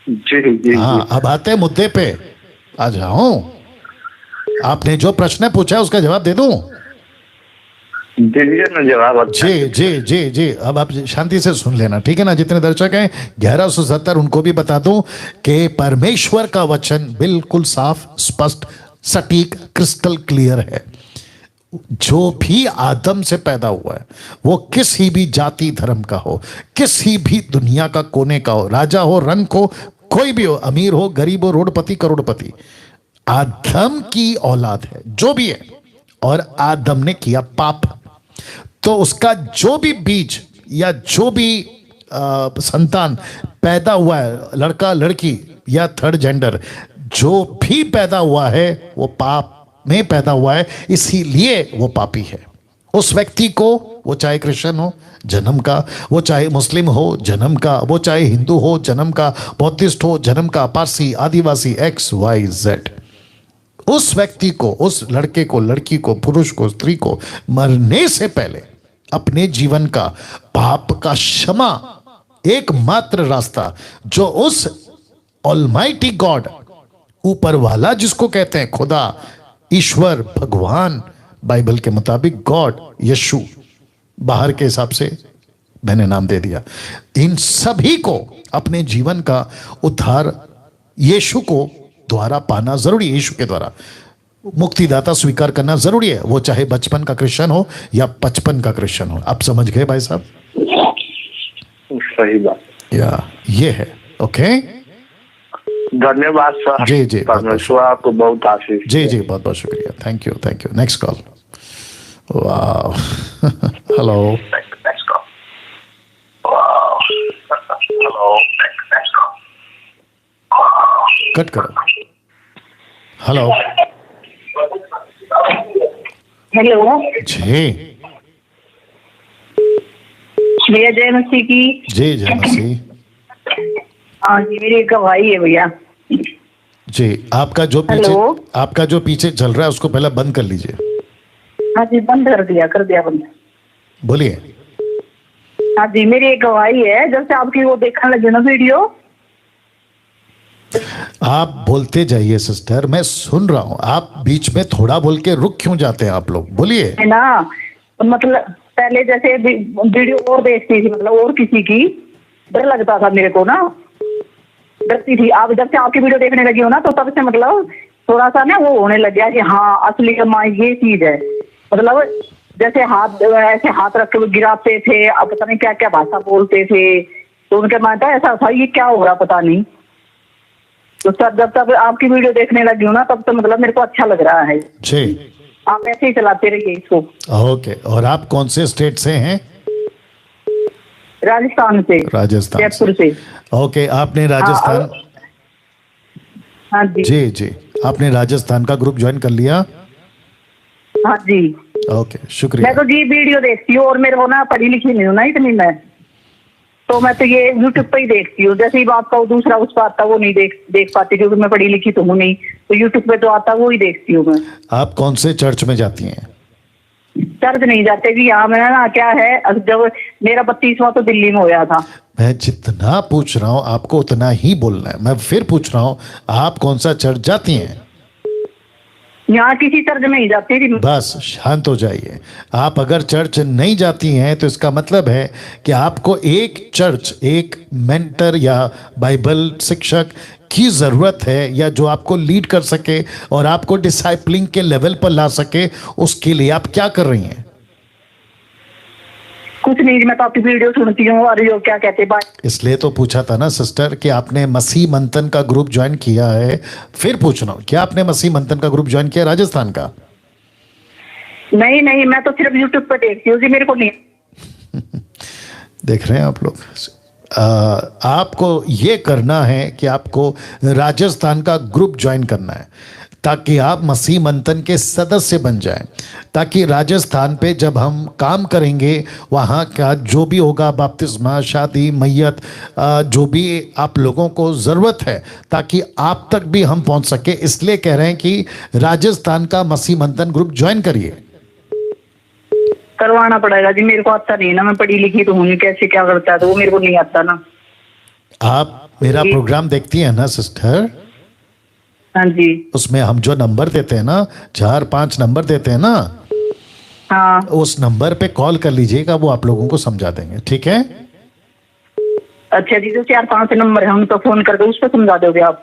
जी जी। हाँ, अब आते हैं मुद्दे पे। आ जाओ, आपने जो प्रश्न पूछा है उसका जवाब दे दूं? दीजिए ना जवाब। जी जी जी जी। अब आप शांति से सुन लेना, ठीक है ना? जितने दर्शक हैं 1170 उनको भी बता दूं कि परमेश्वर का वचन बिल्कुल साफ, स्पष्ट, सटीक, क्रिस्टल क्लियर है। जो भी आदम से पैदा हुआ है वो किसी भी जाति धर्म का हो, किसी भी दुनिया का कोने का हो, राजा हो, रंग हो, कोई भी हो, अमीर हो, गरीब हो, रोडपति, करोड़पति, आदम की औलाद है जो भी है। और आदम ने किया पाप, तो उसका जो भी बीज या जो भी संतान पैदा हुआ है, लड़का लड़की या थर्ड जेंडर, जो भी पैदा हुआ है वो पाप में पैदा हुआ है, इसीलिए वो पापी है। उस व्यक्ति को, वो चाहे क्रिश्चियन हो जन्म का, वो चाहे मुस्लिम हो जन्म का, वो चाहे हिंदू हो जन्म का, बौद्धिस्ट हो जन्म का, पारसी, आदिवासी, XYZ, उस व्यक्ति को, उस लड़के को, लड़की को, पुरुष को, स्त्री को मरने से पहले अपने जीवन का पाप का क्षमा एकमात्र रास्ता जो उस ऑलमाइटी गॉड, ऊपर वाला जिसको कहते हैं खुदा, ईश्वर, भगवान, बाइबल के मुताबिक गॉड, यीशु, बाहर के हिसाब से मैंने नाम दे दिया, इन सभी को अपने जीवन का उद्धार यीशु को द्वारा पाना जरूरी है। यीशु के द्वारा मुक्तिदाता स्वीकार करना जरूरी है, वो चाहे बचपन का क्रिश्चियन हो या 55 का क्रिश्चियन हो। आप समझ गए भाई साहब? सही बात। या ये है। ओके, धन्यवाद सर। जी जी, परमेश्वर आपको बहुत आशीष। जी जी, बहुत बहुत शुक्रिया। Thank you, thank you. Next call. वाह, हेलो। कट करो। हेलो। हेलो जी भैया, जय मसीह की। जी, जय मसीह। हाँ जी, मेरी एक गवाही है भैया। जी, आपका जो पीछे चल रहा है उसको पहले बंद कर लीजिए। हाँ जी, बंद कर दिया बंद। बोलिए। हाँ जी, मेरी एक गवाही है। जब से आपकी वो देखने लगे ना वीडियो। आप बोलते जाइए सिस्टर, मैं सुन रहा हूँ। आप बीच में थोड़ा बोल के रुक क्यों जाते हैं आप लोग? बोलिए। है ना, मतलब पहले जैसे वीडियो और देखती थी, मतलब और किसी की, डर लगता था मेरे को ना, डरती थी। आप जब से आपकी वीडियो देखने लगी हो ना, तो तब से मतलब थोड़ा सा ना वो होने लग गया कि हाँ असली माँ ये चीज है। मतलब जैसे ऐसे हाथ रख के गिराते थे, अब पता नहीं क्या क्या भाषा बोलते थे, तो उनके मन था ऐसा था ये क्या हो रहा पता नहीं। तो सर जब तक आपकी वीडियो देखने लगी हूँ ना, तब तो मतलब मेरे को अच्छा लग रहा है। जी, आप ऐसे ही चलाते रहिए इसको। ओके। और आप कौन से स्टेट से हैं? राजस्थान से। राजस्थान, जयपुर से। ओके, आपने राजस्थान, हाँ जी जी जी, आपने राजस्थान का ग्रुप ज्वाइन कर लिया? हाँ जी। ओके, शुक्रिया। मैं तो जी वीडियो देखती हूँ, और मेरे को ना पढ़ी लिखी नहीं हूँ ना इतनी मैं, तो मैं तो ये यूट्यूब पे ही देखती हूँ। जैसे ही आपका वो दूसरा उस पर आता वो नहीं देख पाती, क्योंकि मैं पढ़ी लिखी तो हूँ नहीं, तो यूट्यूब पे तो आता वो ही देखती हूँ मैं। आप कौन से चर्च में जाती हैं? चर्च नहीं जाते कि हाँ मैं ना क्या है, जब मेरा 32वां तो दिल्ली में होया था। मैं जितना पूछ रहा हूं आपको उतना ही बोलना है। मैं फिर पूछ रहा हूं, आप कौन सा चर्च जाती हैं? यहाँ किसी चर्च में ही जाती थी। बस शांत हो जाइए। आप अगर चर्च नहीं जाती हैं तो इसका मतलब है कि आपको एक चर्च, एक मेंटर या बाइबल शिक्षक की जरूरत है, या जो आपको लीड कर सके और आपको डिसाइपलिंग के लेवल पर ला सके। उसके लिए आप क्या कर रही हैं? कुछ नहीं, मैं तो आपकी वीडियो सुनती हूँ और जो क्या कहते हैं इसलिए तो पूछा था ना सिस्टर कि आपने मसीह मंथन का ग्रुप ज्वाइन किया है। फिर पूछ रहा हूँ, क्या आपने मसीह मंथन का ग्रुप ज्वाइन किया राजस्थान का? नहीं नहीं, मैं तो सिर्फ यूट्यूब पर देखती हूँ जी, मेरे को नहीं। देख रहे हैं आप लोग। आपको ये करना है कि आपको राजस्थान का ग्रुप ज्वाइन करना है, ताकि आप मसीह मंथन के सदस्य बन जाएं, ताकि राजस्थान पे जब हम काम करेंगे वहाँ का जो भी होगा, बपतिस्मा, शादी, मैयत, जो भी आप लोगों को ज़रूरत है, ताकि आप तक भी हम पहुँच सके। इसलिए कह रहे हैं कि राजस्थान का मसीह मंथन ग्रुप ज्वाइन करिए। करवाना पड़ेगा जी, मेरे को आता नहीं ना, मैं पढ़ी लिखी तो हूँ नहीं, कैसे क्या करता है तो वो मेरे को नहीं आता ना। आप मेरा प्रोग्राम देखती हैं ना सिस्टर? हाँ जी। उसमें हम जो नंबर देते हैं ना, 4-5 नंबर देते हैं ना, हाँ उस नंबर पे कॉल कर लीजिएगा, वो आप लोगों को समझा देंगे। ठीक है? अच्छा जी, जो 4-5 नंबर है उन पर फोन करके उस पर समझा दोगे आप?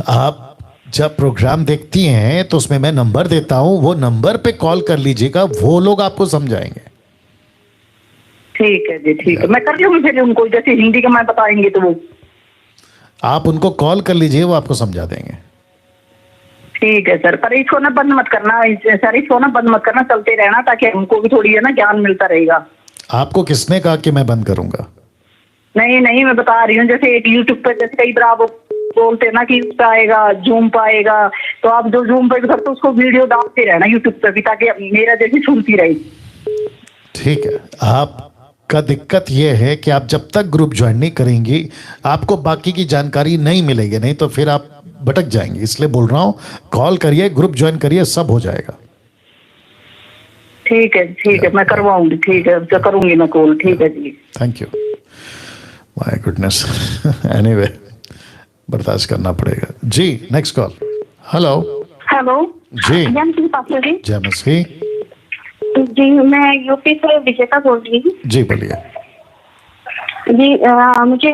आप जब प्रोग्राम देखती हैं तो उसमें मैं नंबर देता हूं, वो नंबर पे कॉल कर लीजिएगा, वो लोग आपको समझाएंगे। ठीक है जी, ठीक है, मैं कर लूंगी फिर उनको, जैसे हिंदी का मैं बताएंगे तो वो आप उनको कॉल कर लीजिए, वो आपको समझा देंगे। ठीक है सर, पर इसको ना बंद मत करना सर, इसको ना बंद मत करना, चलते रहना, ताकि हमको भी थोड़ी है ना ज्ञान मिलता रहेगा। आपको किसने कहा कि मैं बंद करूंगा? नहीं नहीं, मैं बता रही हूँ, जैसे एक यूट्यूब पर जैसे कई बार आप बोलते हैं ना कि उस पे आएगा, जूम पे आएगा, तो आप जो जूम पे भी करते उसको वीडियो डालते रहना यूट्यूब पे भी, ताकि मेरा जैसी सुनती रही। ठीक है। आपका दिक्कत यह है कि आप जब तक ग्रुप ज्वाइन नहीं करेंगी आपको बाकी की जानकारी नहीं मिलेगी, नहीं तो फिर आप भटक जाएंगे। इसलिए बोल रहा हूं, कॉल करिए, ग्रुप ज्वाइन करिए, सब हो जाएगा। ठीक है, मैं करवाऊंगी। ठीक है, तो करूंगी मैं कॉल। ठीक है जी, thank you. My goodness. Anyway, बर्दाश्त करना पड़ेगा जी। Next call. हेलो। हेलो जी। जी जय मसीह जी, मैं यूपी से विजेता बोल रही हूँ जी। बोलिए जी। मुझे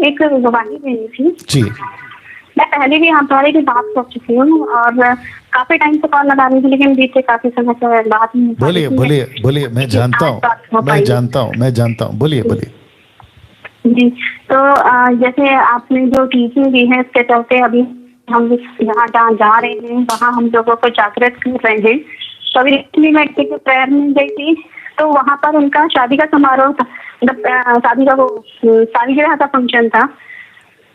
एक गवाही देनी थी जी। मैं पहले भी आप द्वारा की बात कर चुकी हूँ और काफी टाइम से कॉल लगा रही थी, लेकिन बीते काफी समय से बात नहीं। बोलिए बोलिए बोलिए, मैं जानता हूँ, मैं जानता हूँ, बोलिए बोलिए जी। तो जैसे आपने जो टीचिंग दी है, इसके चलते अभी हम जहाँ जहाँ जा रहे हैं वहाँ हम लोगों को जागृत कर रहे हैं। तो अभी रिसेंटली मैं किसी के प्रेयर में गई थी, तो वहाँ पर उनका शादी का समारोह था, शादी का वो सालगिरह का फंक्शन था।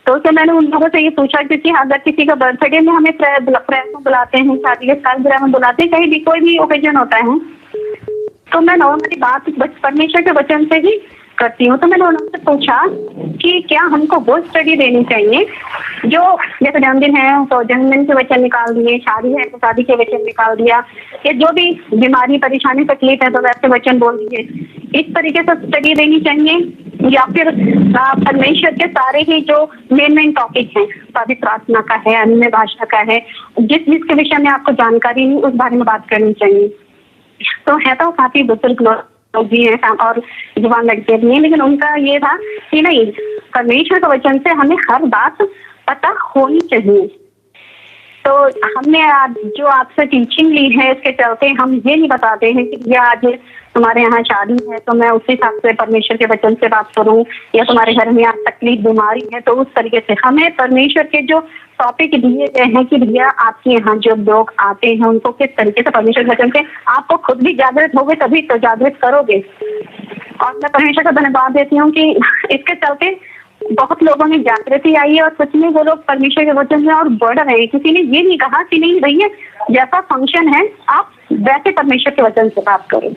तो उससे मैंने उन लोगों से ये पूछा, क्योंकि अगर किसी का बर्थडे में हमें प्रेयर में बुलाते हैं, शादी के सालगिरह में बुलाते हैं, कहीं भी कोई भी ओकेजन होता है, तो मैं नॉर्मली बात परमेश्वर के वचन से ही करती हूँ। तो मैंने उनसे पूछा कि क्या हमको वो स्टडी देनी चाहिए जो जैसे जन्मदिन है तो जन्मदिन के वचन निकाल दिए, शादी है तो शादी के वचन निकाल दिया, या जो भी बीमारी परेशानी तकलीफ है तो वैसे वचन बोल दिए, इस तरीके से स्टडी देनी चाहिए, या फिर परमेश्वर के सारे ही जो मेन टॉपिक हैं, पवित्र प्रार्थना का है, अन्य भाषा का है, जिसके विषय में आपको जानकारी नहीं उस बारे में बात करनी चाहिए। तो है तो काफी बुजुर्ग लोग भी हैं और जवान लड़के भी हैं, लेकिन उनका ये था कि नहीं, परमेश्वर के वचन से हमें हर बात पता होनी चाहिए। तो हमने आज जो आपसे टीचिंग ली है, इसके चलते हम ये नहीं बताते हैं कि भैया आज तुम्हारे यहाँ शादी है तो मैं उस हिसाब से परमेश्वर के वचन से बात करूं, या तुम्हारे घर में आज तकलीफ बीमारी है तो उस तरीके से। हमें परमेश्वर के जो टॉपिक दिए गए हैं कि भैया आपके यहाँ जो लोग आते हैं उनको किस तरीके से परमेश्वर के वचन से आपको खुद भी जागृत होगे तभी तो जागृत करोगे। और मैं परमेश्वर का धन्यवाद देती हूँ कि इसके चलते बहुत लोगों में जागृति आई है और कुछ नहीं, वो लोग परमेश्वर के वचन में और बढ़ रहे हैं। किसी ने ये नहीं कहा कि नहीं भैया जैसा फंक्शन है आप वैसे परमेश्वर के वचन से बात करो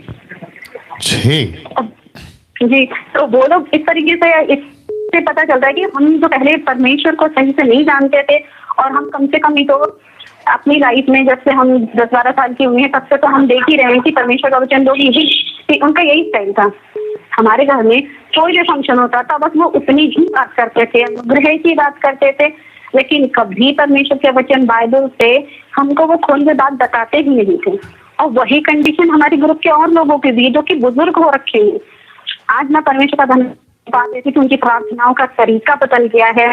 जी। तो वो लोग इस तरीके से, इससे पता चलता है कि हम जो पहले परमेश्वर को सही से नहीं जानते थे और हम कम से कम ही तो अपनी लाइफ में जब से हम 10-12 साल की हुई है तब से तो हम देख ही रहे हैं कि परमेश्वर का वचन लोग यही कि उनका यही स्टाइल था। हमारे घर में कोई भी फंक्शन होता था बस वो उतनी ही बात करते थे, अनुग्रह की बात करते थे, लेकिन कभी परमेश्वर के वचन बाइबल से हमको वो खोल के बात बताते ही नहीं थे। और वही कंडीशन हमारे ग्रुप के और लोगों की भी जो कि बुजुर्ग हो रखे हैं। आज मैं परमेश्वर का धन्यवाद देती कि उनकी प्रार्थनाओं का तरीका बदल गया है।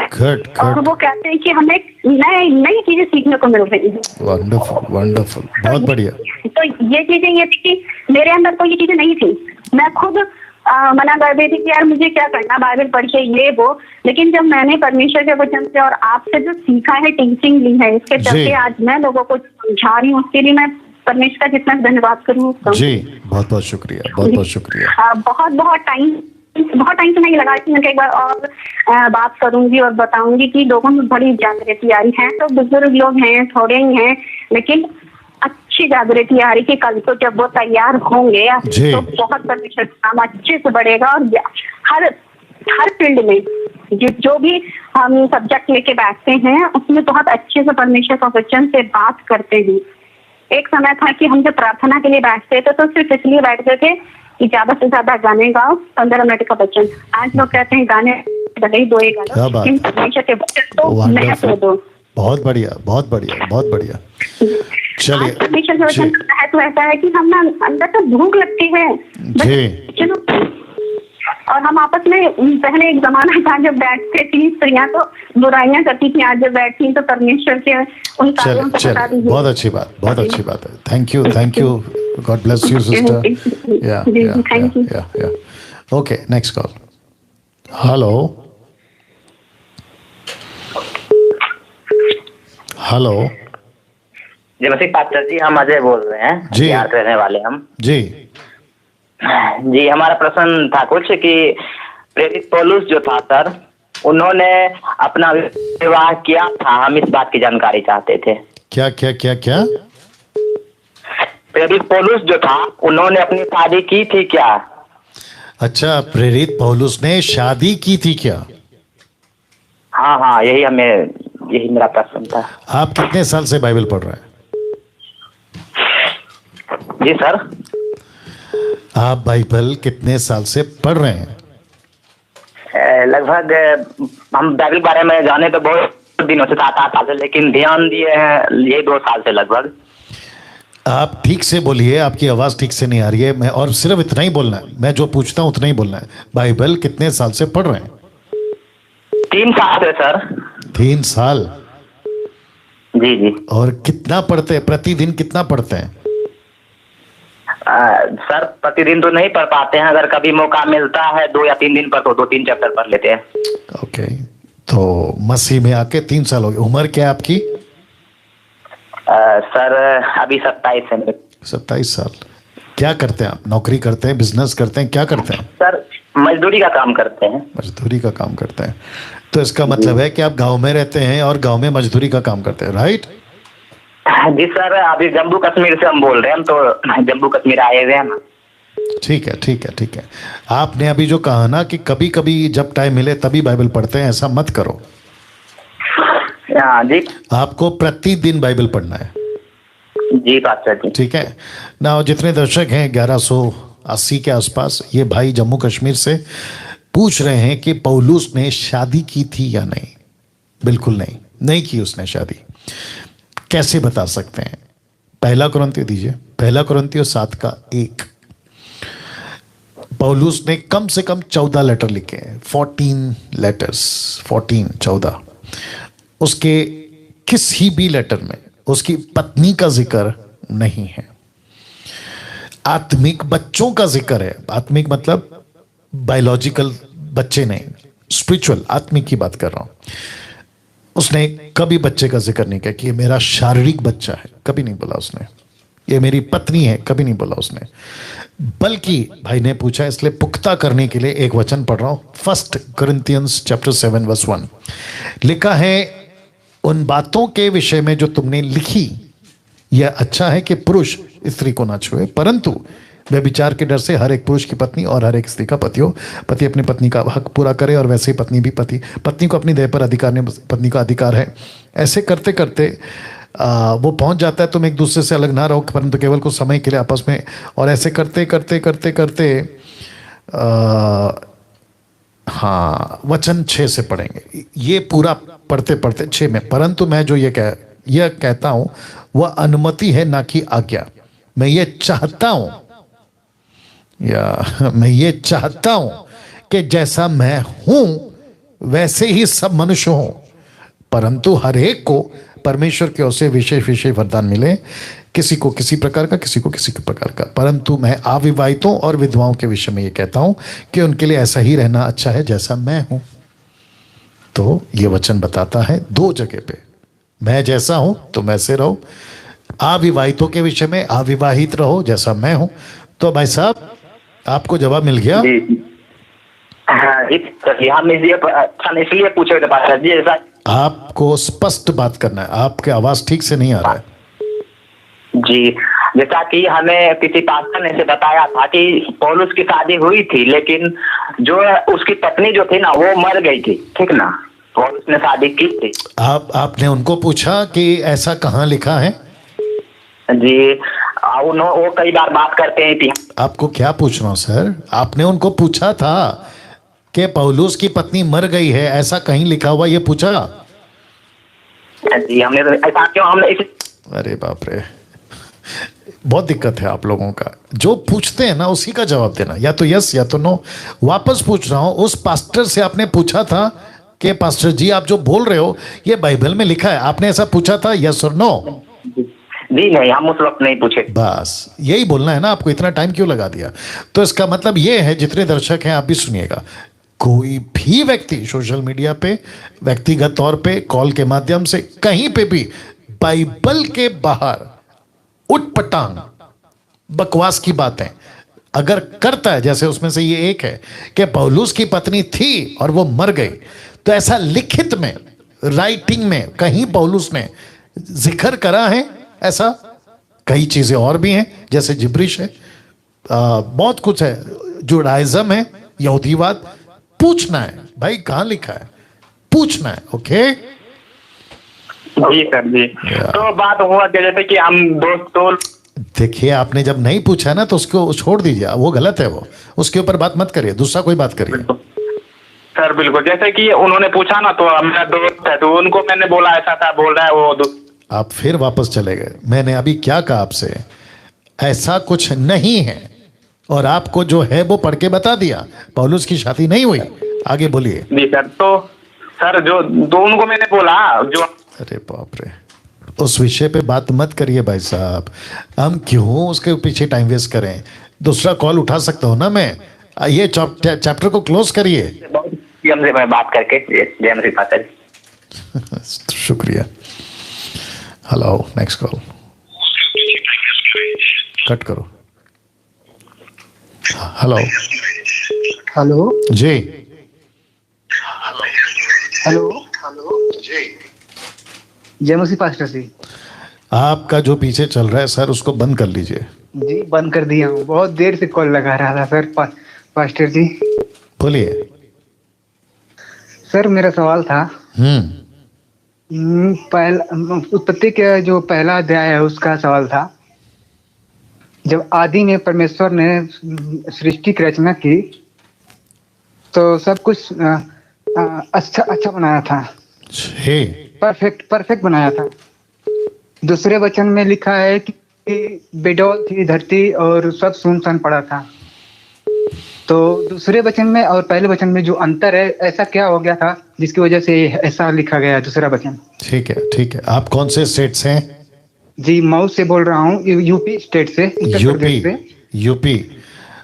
और वो कहते हैं कि हमें नई चीजें सीखने को मिल रही है। वंडरफुल वंडरफुल, बहुत बढ़िया। तो ये चीजें ये थी कि मेरे अंदर तो ये चीजें नहीं थी, मैं खुद मना कर रही थी कि यार मुझे क्या करना, बाइबल पढ़ के ये वो। लेकिन जब मैंने परमेश्वर के वचन से और आपसे जो सीखा है, टीचिंग ली है, इसके चलते आज मैं लोगों को समझा रही हूँ, उसके लिए मैं परमेश्वर का जितना धन्यवाद करूँ। जी बहुत बहुत शुक्रिया, बहुत बहुत शुक्रिया। बहुत टाइम से नहीं लगा कि मैं एक बार और बात करूंगी और बताऊंगी कि लोगों में बड़ी जागृति आ रही है। तो बुजुर्ग लोग हैं, थोड़े ही हैं, लेकिन अच्छी जागृति आ रही कि कल को जब वो तैयार होंगे तो बहुत परमेश्वर काम अच्छे से बढ़ेगा। और हर फील्ड में जो भी हम सब्जेक्ट लेके बैठते हैं उसमें बहुत अच्छे से परमेश्वर का वचन से बात करते हैं। एक समय था कि हम जब प्रार्थना के लिए बैठते थे तो सिर्फ इसलिए बैठते थे कि ज्यादा से ज्यादा गाने गाओ, 15 मिनट का वचन। आज लोग कहते हैं गाने भले ही 2 गाओ, लेकिन परमेश्वर के वचन तो महत्व दो। बहुत बढ़िया, बहुत बढ़िया, बहुत बढ़िया। चलिए, परमेश्वर के वचन का महत्व ऐसा है कि हम ना अंदर से भूख लगती है चलो। और हम आपस में पहले एक जमाना था जब बैठते थी स्त्रियां तो बुराइयां करती थी, आज जब बैठती तो परमेश्वर के उन कार्यों को बता दीजिए। बहुत अच्छी बात, बहुत अच्छी बात है। Thank you, thank you, God bless you sister. Yeah thank you. Yeah okay, next call. Hello hello जी मसीह पास्टर जी, हम अजय बोल रहे हैं जी, रहने वाले हम जी। हमारा प्रश्न था कुछ कि प्रेरित पौलुस जो था सर, उन्होंने अपना विवाह किया था, हम इस बात की जानकारी चाहते थे। क्या क्या क्या क्या? प्रेरित पौलुस जो था उन्होंने अपनी शादी की थी क्या? अच्छा, प्रेरित पौलुस ने शादी की थी क्या? हाँ, यही मेरा प्रश्न था। आप कितने साल से बाइबल पढ़ रहे हैं? जी सर। आप बाइबल कितने साल से पढ़ रहे हैं? लगभग हम बाइबल बारे में जाने तो बहुत दिनों से, 7-8 साल से, लेकिन ध्यान दिए हैं ये 2 साल से लगभग। आप ठीक से बोलिए, आपकी आवाज ठीक से नहीं आ रही है। मैं और सिर्फ इतना ही बोलना है, मैं जो पूछता हूँ उतना ही बोलना है। बाइबल कितने साल से पढ़ रहे हैं? 3 साल से सर। 3 साल? जी। और कितना पढ़ते हैं प्रतिदिन, कितना पढ़ते हैं? सर प्रतिदिन तो नहीं पढ़ पाते हैं, अगर कभी मौका मिलता है 2 या 3 दिन पर तो 2-3 चैप्टर पढ़ लेते हैं। ओके, तो मसीह में आके 3 साल हो गए। उम्र क्या है आपकी? सर अभी 27 है। 27 साल। क्या करते हैं आप? नौकरी करते हैं, बिजनेस करते हैं, क्या करते हैं? सर मजदूरी का काम करते हैं। मजदूरी का काम करते हैं, तो इसका मतलब है कि आप गांव में रहते हैं और गांव में मजदूरी का काम करते हैं, राइट? जी सर, अभी जम्मू कश्मीर से हम बोल रहे हैं, तो जम्मू कश्मीर आए हुए हैं। ठीक है, ठीक है, ठीक है। आपने अभी जो कहा ना कि कभी कभी जब टाइम मिले तभी बाइबल पढ़ते हैं, ऐसा मत करो। जी, आपको प्रतिदिन बाइबल पढ़ना है। जी पास्टर जी। ठीक है ना? जितने दर्शक हैं 1180 के आसपास, ये भाई जम्मू कश्मीर से पूछ रहे हैं कि पौलुस ने शादी की थी या नहीं। बिल्कुल नहीं की उसने शादी। कैसे बता सकते हैं? 1 कुरिन्थियों दीजिए, 1 कुरिन्थियों 7:1। पौलुस ने कम से कम 14 लेटर लिखे हैं, 14 लेटर्स, 14 उसके किसी भी लेटर में उसकी पत्नी का जिक्र नहीं है। आत्मिक बच्चों का जिक्र है। आत्मिक मतलब बायोलॉजिकल बच्चे नहीं, स्पिरिचुअल, आत्मिक की बात कर रहा हूं। उसने कभी बच्चे का जिक्र नहीं किया कि ये मेरा शारीरिक बच्चा है, कभी नहीं बोला उसने। ये मेरी पत्नी है, कभी नहीं बोला उसने। बल्कि भाई ने पूछा, इसलिए पुख्ता करने के लिए एक वचन पढ़ रहा हूं। 1 Corinthians chapter 7:1 लिखा है, उन बातों के विषय में जो तुमने लिखी, यह अच्छा है कि पुरुष स्त्री को ना छुए, परंतु व्यभिचार के डर से हर एक पुरुष की पत्नी और हर एक स्त्री का पति हो। पति अपनी पत्नी का हक पूरा करे और वैसे ही पत्नी भी पत्नी को अपनी देह पर अधिकार ने पत्नी का अधिकार है। ऐसे करते करते वो पहुंच जाता है, तुम एक दूसरे से अलग ना रहो परंतु केवल कुछ समय के लिए आपस में, और ऐसे करते करते करते करते हाँ वचन 6 से पढ़ेंगे, ये पूरा पढ़ते पढ़ते 6 में। परंतु मैं जो यह कहता हूं वह अनुमति है ना कि आज्ञा। मैं ये चाहता हूं या मैं ये चाहता हूं कि जैसा मैं हूं वैसे ही सब मनुष्य हों, परंतु हर एक को परमेश्वर की ओर से विशेष विशेष वरदान मिले, किसी को किसी प्रकार का, किसी को किसी प्रकार का। परंतु मैं अविवाहितों और विधवाओं के विषय में ये कहता हूं कि उनके लिए ऐसा ही रहना अच्छा है जैसा मैं हूं। तो ये वचन बताता है 2 जगह पे, मैं जैसा हूं तुम ऐसे रहो। अविवाहितों के विषय में अविवाहित रहो जैसा मैं हूं। तो भाई साहब आपको जवाब मिल गया? हाँ, हम इसलिए पूछे थे पास्टर जी, ऐसा आपको स्पष्ट बात करना है, आपके आवाज ठीक से नहीं आ रहा है जी। जैसा कि हमें किसी पास्टर ने से बताया था कि पौलुस की शादी हुई थी, लेकिन जो उसकी पत्नी जो थी ना वो मर गई थी, ठीक ना, पौलुस ने शादी की थी। आपने उनको पूछा कि ऐसा कहाँ लिखा है? जी वो कई बार बात करते हैं। आपको क्या पूछ रहा हूँ सर? आपने उनको पूछा था कि पौलुस की पत्नी मर गई है, ऐसा कहीं लिखा हुआ, ये पूछा? जी हमने ऐसा क्यों, हमने अरे बाप रे, बहुत दिक्कत है आप लोगों का। जो पूछते हैं ना उसी का जवाब देना, या तो यस या तो नो। वापस पूछ रहा हूं, उस पास्टर से आपने पूछा था कि पास्टर जी आप जो बोल रहे हो ये बाइबल में लिखा है, आपने ऐसा पूछा था, यस और नो? जी नहीं, हम उस वक्त नहीं पूछे। बस यही बोलना है ना आपको, इतना टाइम क्यों लगा दिया? तो इसका मतलब ये है, जितने दर्शक हैं आप भी सुनिएगा, कोई भी व्यक्ति सोशल मीडिया पे, व्यक्तिगत तौर पे, कॉल के माध्यम से, कहीं पे भी बाइबल के बाहर उटपटांग बकवास की बातें अगर करता है, जैसे उसमें से ये एक है कि पौलुस की पत्नी थी और वो मर गई, तो ऐसा लिखित में, राइटिंग में कहीं पौलुस ने जिक्र करा है? ऐसा कई चीजें और भी हैं, जैसे जिब्रिश है, बहुत कुछ है, जुडाइज्म है, यहूदीवाद। पूछना है भाई, कहां लिखा है, पूछना है। ओके जी सर जी। तो बात हुआ जैसे कि हम दोस्तों, देखिए आपने जब नहीं पूछा ना तो उसको छोड़ दीजिए, वो गलत है, वो उसके ऊपर बात मत करिए, दूसरा कोई बात करिए। सर बिल्कुल, जैसे कि उन्होंने पूछा ना, तो मेरा दोस्त है तो उनको मैंने बोला ऐसा था, बोल रहा है वो आप फिर वापस चले गए। मैंने अभी क्या कहा आपसे? ऐसा कुछ नहीं है, और आपको जो है वो पढ़ के बता दिया, पौलुस की शादी नहीं हुई। आगे बोलिए। जी सर, तो सर जो दोनों को मैंने बोला जो, अरे बाप रे, उस विषय पे बात मत करिए भाई साहब, हम क्यों उसके पीछे टाइम वेस्ट करें? दूसरा कॉल उठा सकता हूँ ना मैं, ये चैप्टर को क्लोज करिए। हमसे मैं बात करके शुक्रिया। हेलो, नेक्स्ट कॉल कट करो। हेलो हेलो जी, हेलो जी, जय मसीह पास्टर जी। आपका जो पीछे चल रहा है सर उसको बंद कर लीजिए। जी बंद कर दिया हूँ, बहुत देर से कॉल लगा रहा था सर। पास्टर जी बोलिए। सर मेरा सवाल था, पहला उत्पत्ति का जो पहला अध्याय है उसका सवाल था। जब आदि में परमेश्वर ने सृष्टि की रचना की तो सब कुछ अच्छा बनाया था, परफेक्ट बनाया था। दूसरे वचन में लिखा है कि बेडौल थी धरती और सब सुनसान पड़ा था। तो दूसरे वचन में और पहले वचन में जो अंतर है, ऐसा क्या हो गया था जिसकी वजह से ऐसा लिखा गया दूसरा वचन? ठीक है ठीक है, आप कौन से स्टेट से हैं? जी मऊ से बोल रहा हूँ, यूपी स्टेट से, उत्तर प्रदेश से। यूपी।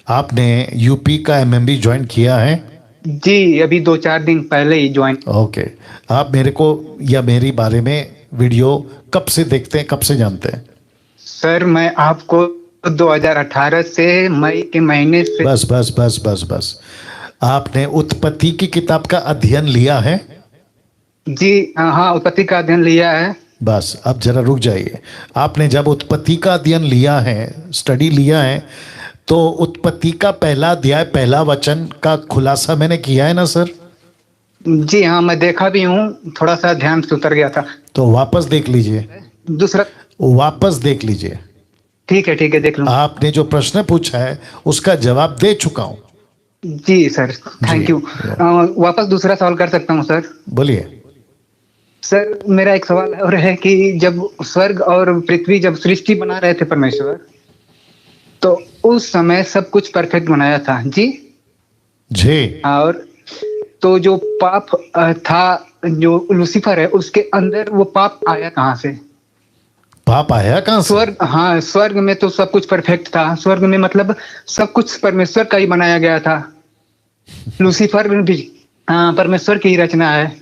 आपने यूपी का एमएमबी ज्वाइन किया है? जी अभी 2-4 दिन पहले ही ज्वाइन। ओके, आप मेरे को या मेरी बारे में वीडियो कब से देखते हैं, कब से जानते हैं? सर मैं आपको 2018 से मई के महीने से। बस बस बस बस बस, आपने उत्पत्ति की किताब का अध्ययन लिया है? जी हाँ, उत्पत्ति का अध्ययन लिया है। बस अब जरा रुक जाइए। आपने जब उत्पत्ति का अध्ययन लिया है, स्टडी लिया है, तो उत्पत्ति का पहला अध्याय पहला वचन का खुलासा मैंने किया है ना सर? जी हाँ, मैं देखा भी हूँ, थोड़ा सा ध्यान से उतर गया था। तो वापस देख लीजिए। दूसरा वापस देख लीजिए। ठीक है देख लूँ। आपने जो प्रश्न पूछा है उसका जवाब दे चुका हूं। जी सर, थैंक यू। वापस दूसरा सवाल कर सकता हूँ सर? बोलिए। सर मेरा एक सवाल और है कि जब स्वर्ग और पृथ्वी जब सृष्टि बना रहे थे परमेश्वर, तो उस समय सब कुछ परफेक्ट बनाया था जी। और तो जो पाप था, जो लूसीफर है उसके अंदर, वो पाप आया कहाँ से? पाप आया कहाँ से? स्वर्ग, हाँ स्वर्ग में तो सब कुछ परफेक्ट था। स्वर्ग में मतलब सब कुछ परमेश्वर का ही बनाया गया था। लूसीफर भी परमेश्वर की ही रचना है।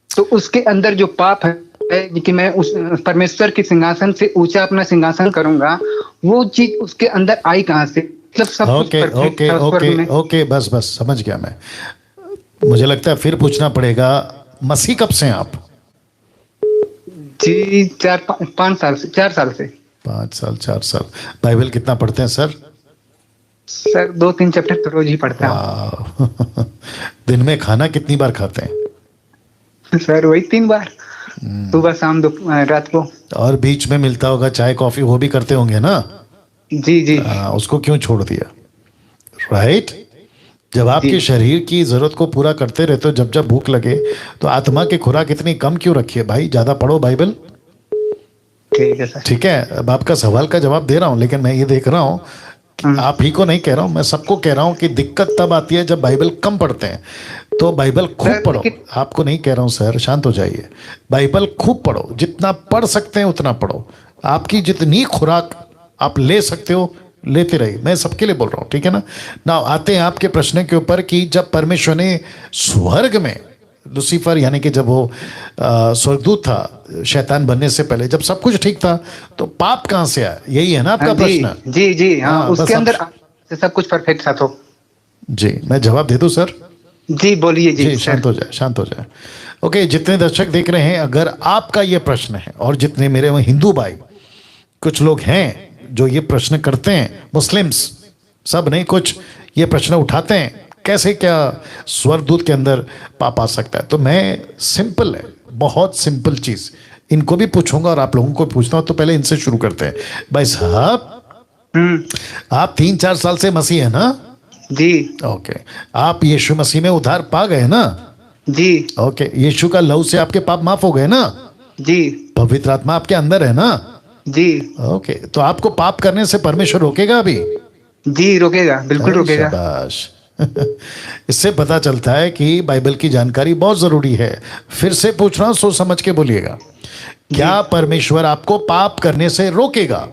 तो उसके अंदर जो पाप है कि मैं उस परमेश्वर के सिंहासन से ऊंचा अपना सिंहासन करूंगा, वो चीज उसके अंदर आई कहाँ से? मतलब सब कुछ परफेक्ट था स्वर्ग में। ओके बस समझ गया मैं। मुझे लगता है फिर पूछना पड़ेगा, मसीह कब से हैं आप? जी 4 साल से। 4 साल। बाइबल कितना पढ़ते हैं सर? सर 2-3 चैप्टर तो रोज ही पढ़ता हूँ। दिन में खाना कितनी बार खाते हैं? सर वही 3 बार, सुबह शाम रात को। और बीच में मिलता होगा चाय कॉफी, वो भी करते होंगे ना? जी। उसको क्यों छोड़ दिया? राइट। जब आपके शरीर की जरूरत को पूरा करते रहते हो, जब भूख लगे, तो आत्मा की खुराक इतनी कम क्यों रखी है भाई? ज्यादा पढ़ो बाइबल। ठीक है सर। ठीक है, अब आपका सवाल का जवाब दे रहा हूं, लेकिन मैं ये देख रहा हूं, आप ही को नहीं कह रहा हूं, मैं सबको कह रहा हूं कि दिक्कत तब आती है जब बाइबल कम पढ़ते हैं। तो बाइबल खूब पढ़ो। आपको नहीं कह रहा हूं सर, शांत हो जाइए। बाइबल खूब पढ़ो, जितना पढ़ सकते हैं उतना पढ़ो। आपकी जितनी खुराक आप ले सकते हो लेते रहिए, मैं सबके लिए बोल रहा हूं, ठीक है ना? ना आते हैं आपके प्रश्न के ऊपर कि जब परमेश्वर ने स्वर्ग में लूसीफर, यानी कि जब वो स्वर्गदूत था शैतान बनने से पहले, जब सब कुछ ठीक था, तो पाप कहां से आया? यही है ना आपका प्रश्न? जी हाँ, उसके अंदर सब कुछ परफेक्ट था। तो जी मैं जवाब दे दूं सर? जी बोलिए। जी शांत हो जाए। ओके, जितने दर्शक देख रहे हैं, अगर आपका ये प्रश्न है, और जितने मेरे वहां हिंदू भाई कुछ लोग हैं जो ये प्रश्न करते हैं, मुस्लिम्स सब नहीं, कुछ ये प्रश्न उठाते हैं, कैसे क्या स्वर्गदूत के अंदर पाप आ सकता है? तो मैं सिंपल है, बहुत सिंपल चीज इनको भी पूछूंगा और आप लोगों को पूछता हूं। तो पहले इनसे शुरू करते हैं। भाई साहब, आप 3-4 साल से मसीह है ना? जी। ओके, आप यीशु मसीह में उद्धार पा गए ना? जी। ओके, यीशु का लहू से आपके पाप माफ हो गए ना? जी। पवित्र आत्मा आपके अंदर है ना? जी। ओके, तो आपको पाप करने से परमेश्वर रोकेगा अभी? जी रोकेगा, बिल्कुल रोकेगा। शाबाश। इससे पता चलता है कि बाइबल की जानकारी बहुत जरूरी है। फिर से पूछ रहा हूं, सोच समझ के बोलिएगा। क्या परमेश्वर आपको पाप करने से रोकेगा?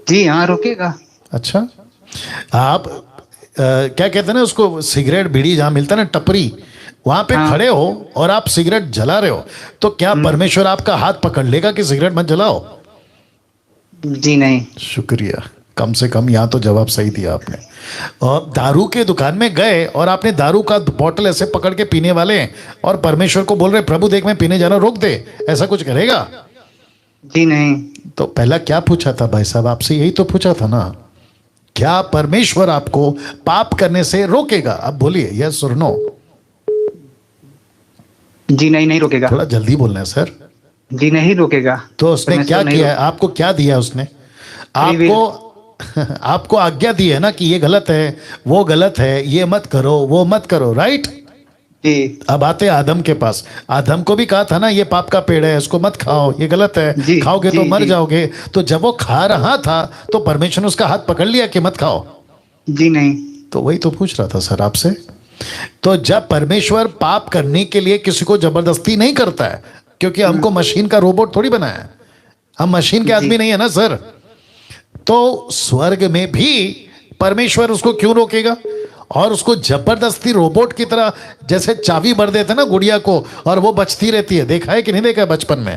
जी हाँ, रोकेगा। अच्छा, आप क्या कहते हैं ना उसको, सिगरेट बीड़ी जहां मिलता है ना, टपरी, वहां पे खड़े हो और आप सिगरेट जला रहे हो, तो क्या परमेश्वर आपका हाथ पकड़ लेगा कि सिगरेट मत जलाओ? जी नहीं। शुक्रिया, कम से कम यहां तो जवाब सही दिया आपने। और दारू के दुकान में गए और आपने दारू का बोतल ऐसे पकड़ के पीने वाले हैं, और परमेश्वर को बोल रहे प्रभु देख मैं पीने जाना रोक दे, ऐसा कुछ करेगा? जी नहीं। तो पहला क्या पूछा था भाई साहब आपसे? यही तो पूछा था ना, क्या परमेश्वर आपको पाप करने से रोकेगा? अब बोलिए यस और नो। जी नहीं रोकेगा। थोड़ा जल्दी बोलना है सर। जी नहीं रोकेगा। तो उसने क्या किया है? आपको क्या दिया उसने? आपको आज्ञा दी है ना कि ये गलत है, वो गलत है, ये मत करो, वो मत करो, राइट? जी। अब आते आदम के पास। आदम को भी कहा था ना ये पाप का पेड़ है, इसको मत खाओ, ये गलत है, खाओगे तो मर जाओगे। तो जब वो खा रहा था तो परमेश्वर ने उसका हाथ पकड़ लिया कि मत खाओ? जी नहीं। तो वही तो पूछ रहा था सर आपसे। तो जब परमेश्वर पाप करने के लिए किसी को जबरदस्ती नहीं करता है, क्योंकि हमको मशीन का रोबोट थोड़ी बनाया है, हम मशीन के आदमी नहीं है ना सर। तो स्वर्ग में भी परमेश्वर उसको क्यों रोकेगा? और उसको जबरदस्ती रोबोट की तरह जैसे चाबी भर देते ना गुड़िया को, और वो बचती रहती है, देखा है कि नहीं देखा है बचपन में?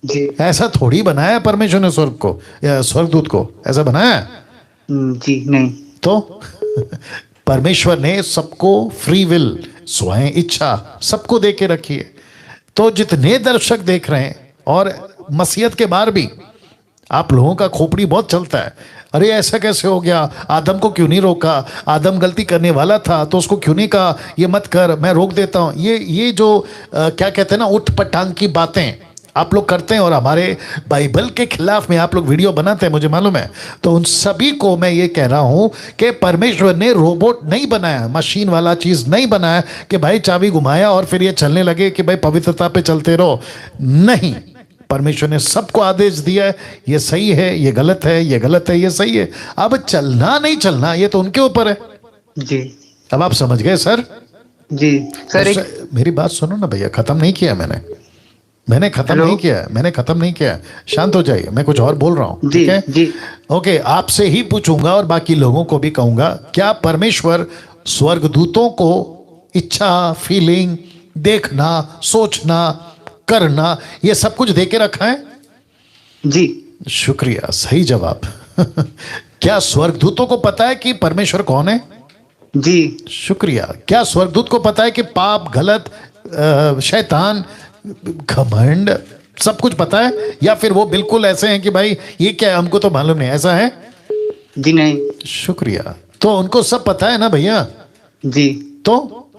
जी। ऐसा थोड़ी बनाया परमेश्वर ने स्वर्ग को या स्वर्गदूत को, ऐसा बनाया? जी नहीं। तो परमेश्वर ने सबको फ्री विल, स्वयं इच्छा सबको दे के रखी है। तो जितने दर्शक देख रहे हैं और मसीहत के बाहर भी, आप लोगों का खोपड़ी बहुत चलता है, अरे ऐसा कैसे हो गया, आदम को क्यों नहीं रोका, आदम गलती करने वाला था तो उसको क्यों नहीं कहा ये मत कर, मैं रोक देता हूं। ये जो क्या कहते हैं ना, उठ पटांग की बातें आप लोग करते हैं और हमारे बाइबल के खिलाफ में आप लोग वीडियो बनाते हैं, मुझे मालूम है। तो उन सभी को मैं ये कह रहा हूं कि परमेश्वर ने रोबोट नहीं बनाया, मशीन वाला चीज नहीं बनाया कि भाई चाबी घुमाया और फिर ये चलने लगे कि भाई पवित्रता पे चलते रहो। नहीं, परमेश्वर ने सबको आदेश दिया है, ये सही है, ये गलत है, ये गलत है, ये सही है। अब चलना नहीं चलना ये तो उनके ऊपर है। जी अब आप समझ गए सर? जी सर, मेरी बात सुनो ना भैया, खत्म नहीं किया मैंने खत्म नहीं किया, मैंने खत्म नहीं किया। शांत हो जाइए, मैं कुछ और बोल रहा हूं, ठीक है जी। ओके, आपसे ही पूछूंगा और बाकी लोगों को भी कहूंगा, क्या परमेश्वर स्वर्गदूतों को इच्छा, फीलिंग, देखना, सोचना, करना, ये सब कुछ देके रखा है? जी शुक्रिया, सही जवाब। क्या स्वर्गदूतों को पता है कि परमेश्वर कौन है? जी शुक्रिया। क्या स्वर्गदूत को पता है कि पाप, गलत, शैतान, घमंड, सब कुछ पता है? या फिर वो बिल्कुल ऐसे हैं कि भाई ये क्या है, हमको तो मालूम नहीं, ऐसा है? जी नहीं। शुक्रिया। तो उनको सब पता है ना भैया? जी। तो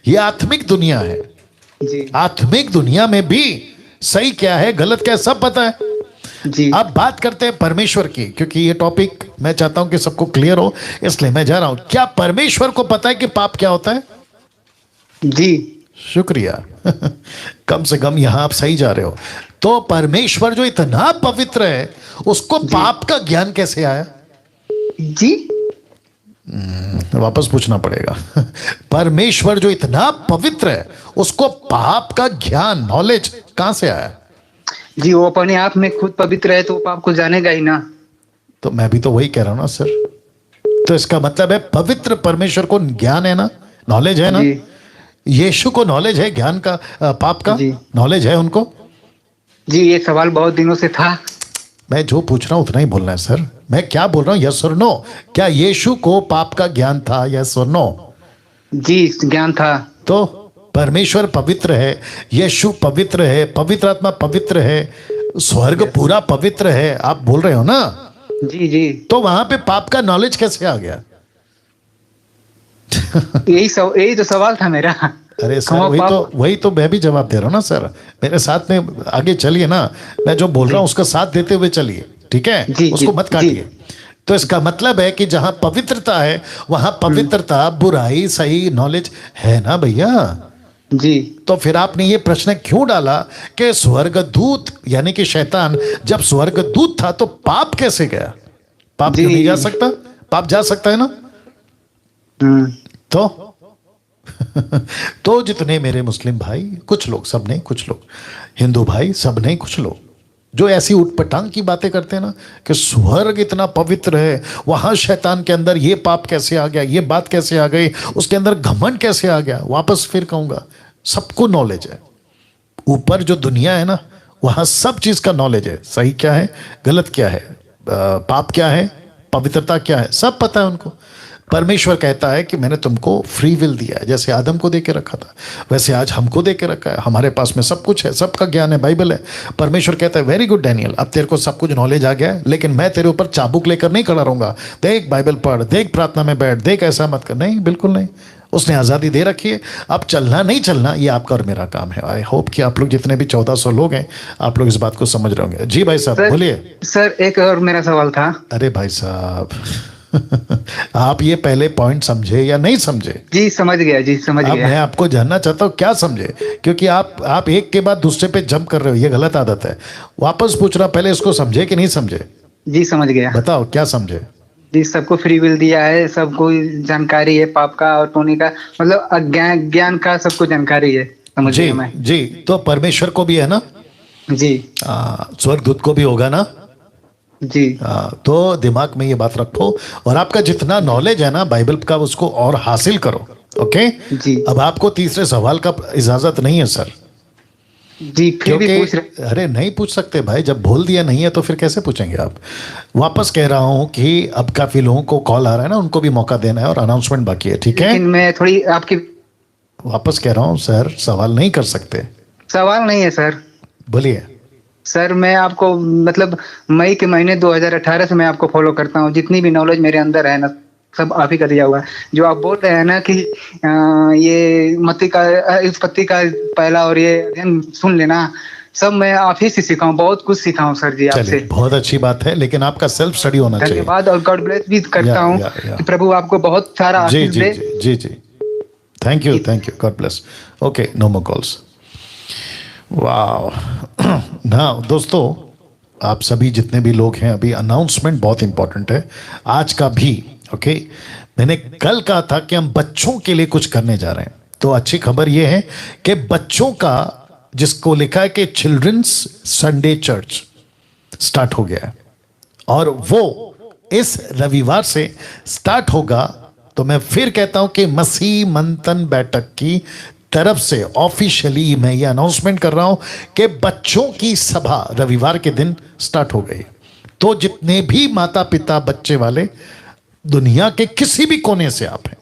ये आत्मिक दुनिया है। जी। आत्मिक दुनिया में भी सही क्या है, गलत क्या है, सब पता है। जी। अब बात करते हैं परमेश्वर की, क्योंकि ये टॉपिक मैं चाहता हूं कि सबको क्लियर हो, इसलिए मैं जा रहा हूं। क्या परमेश्वर को पता है कि पाप क्या होता है? जी। शुक्रिया। कम से कम यहां आप सही जा रहे हो। तो परमेश्वर जो इतना पवित्र है, उसको पाप का ज्ञान कैसे आया? जी वापस पूछना पड़ेगा। परमेश्वर जो इतना पवित्र है, उसको पाप का ज्ञान, नॉलेज कहां से आया? जी, वो अपने आप में खुद पवित्र है तो वो पाप को जानेगा ही ना। तो मैं भी तो वही कह रहा हूं ना सर। तो इसका मतलब है पवित्र परमेश्वर को ज्ञान है ना, नॉलेज है ना। यीशु को नॉलेज है ज्ञान का, पाप का नॉलेज है उनको? जी, ये सवाल बहुत दिनों से था। मैं जो पूछ रहा हूं उतना ही बोलना है सर। मैं क्या बोल रहा हूं, यस और नो। क्या यीशु को पाप का ज्ञान था, यस और नो? जी, ज्ञान था। तो परमेश्वर पवित्र है, यीशु पवित्र है, पवित्र आत्मा पवित्र है, स्वर्ग पूरा पवित्र है, आप बोल रहे हो ना? जी जी। तो वहां पे पाप का नॉलेज कैसे आ गया? यही तो सवाल था मेरा। अरे सर, वही तो मैं भी जवाब दे रहा हूँ ना सर। मेरे साथ में आगे चलिए ना, मैं जो बोल रहा हूँ उसका साथ देते हुए चलिए, ठीक है? उसको मत काटिए। तो इसका मतलब है कि जहां पवित्रता है वहां पवित्रता, बुराई, सही नॉलेज है ना भैया? जी। तो फिर आपने ये प्रश्न क्यों डाला कि स्वर्गदूत यानी कि शैतान जब स्वर्गदूत था तो पाप कैसे गया? पाप क्यों नहीं जा सकता? पाप जा सकता है ना? तो जितने मेरे मुस्लिम भाई, कुछ लोग, सब नहीं, कुछ लोग हिंदू भाई, सब नहीं, कुछ लोग जो ऐसी उटपटांग की बातें करते हैं ना कि स्वर्ग इतना पवित्र है, वहां शैतान के अंदर ये पाप कैसे आ गया, ये बात कैसे आ गई, उसके अंदर घमंड कैसे आ गया। वापस फिर कहूंगा, सबको नॉलेज है। ऊपर जो दुनिया है ना, वहां सब चीज का नॉलेज है। सही क्या है, गलत क्या है, पाप क्या है, पवित्रता क्या है, सब पता है उनको। परमेश्वर कहता है कि मैंने तुमको फ्री विल दिया है, जैसे आदम को देके रखा था वैसे आज हमको देके रखा है। हमारे पास में सब कुछ है, सबका ज्ञान है, बाइबल है। परमेश्वर कहता है वेरी गुड डैनियल, अब तेरे को सब कुछ नॉलेज आ गया है, लेकिन मैं तेरे ऊपर चाबुक लेकर नहीं खड़ा रहूंगा। देख बाइबल पढ़, देख प्रार्थना में बैठ, देख ऐसा मत कर। नहीं, बिल्कुल नहीं। उसने आज़ादी दे रखी है। अब चलना नहीं चलना ये आपका और मेरा काम है। आई होप कि आप लोग जितने भी 1400 लोग हैं, आप लोग इस बात को समझ रहे होंगे। जी भाई साहब बोलिए। सर एक और मेरा सवाल था। अरे भाई साहब आप ये पहले पॉइंट समझे या नहीं समझे? जी समझ गया, जी समझ गया। मैं आपको जानना चाहता हूँ क्या समझे, क्योंकि आप एक के बाद दूसरे पे जंप कर रहे हो, ये गलत आदत है। वापस पूछ रहा, पहले इसको समझे कि नहीं समझे? जी समझ गया। बताओ क्या समझे? जी, सबको फ्री विल दिया है, सबको जानकारी है पाप का और पुण्य का, मतलब ज्ञान का सबको जानकारी है। समझ गया मैं। जी, तो परमेश्वर को भी है ना? जी। स्वर्गदूत को भी होगा ना? जी। तो दिमाग में ये बात रखो, और आपका जितना नॉलेज है ना बाइबल का, उसको और हासिल करो। ओके जी। अब आपको तीसरे सवाल का इजाजत नहीं है सर। जी, फिर भी पूछ रहे। अरे नहीं पूछ सकते भाई, जब बोल दिया नहीं है तो फिर कैसे पूछेंगे आप? वापस कह रहा हूं कि अब काफी लोगों को कॉल आ रहा है ना, उनको भी मौका देना है और अनाउंसमेंट बाकी है, ठीक है? लेकिन मैं थोड़ी आपकी वापस कह रहा हूं सर, सवाल नहीं कर सकते। सवाल नहीं है सर। बोलिए। सर मैं आपको मतलब मई के महीने 2018 से मैं आपको फॉलो करता हूँ। जितनी भी नॉलेज मेरे अंदर है ना, सब आप ही का दिया हुआ है। जो आप बोल रहे हैं ना कि ये उत्पत्ति का पहला और ये अध्ययन सुन लेना, सब मैं आप ही से सीखा हूँ, बहुत कुछ सीखा हूँ सर जी आपसे। चलिए, बहुत अच्छी बात है, लेकिन आपका सेल्फ स्टडी होना चाहिए। धन्यवाद और गॉड ब्लेस भी करता हूँ कि प्रभु आपको बहुत सारा जी आशीष जी दे। जी जी, thank you, God bless. Okay, no more calls. वाह ना दोस्तों, आप सभी जितने भी लोग हैं, अभी अनाउंसमेंट बहुत इंपॉर्टेंट है आज का भी। ओके, मैंने कल कहा था कि हम बच्चों के लिए कुछ करने जा रहे हैं, तो अच्छी खबर यह है कि बच्चों का, जिसको लिखा है कि चिल्ड्रंस संडे चर्च स्टार्ट हो गया है और वो इस रविवार से स्टार्ट होगा। तो मैं फिर कहता हूं कि मसीह मंथन बैठक की तरफ से ऑफिशियली मैं ये अनाउंसमेंट कर रहा हूं कि बच्चों की सभा रविवार के दिन स्टार्ट हो गई। तो जितने भी माता पिता बच्चे वाले दुनिया के किसी भी कोने से आप हैं,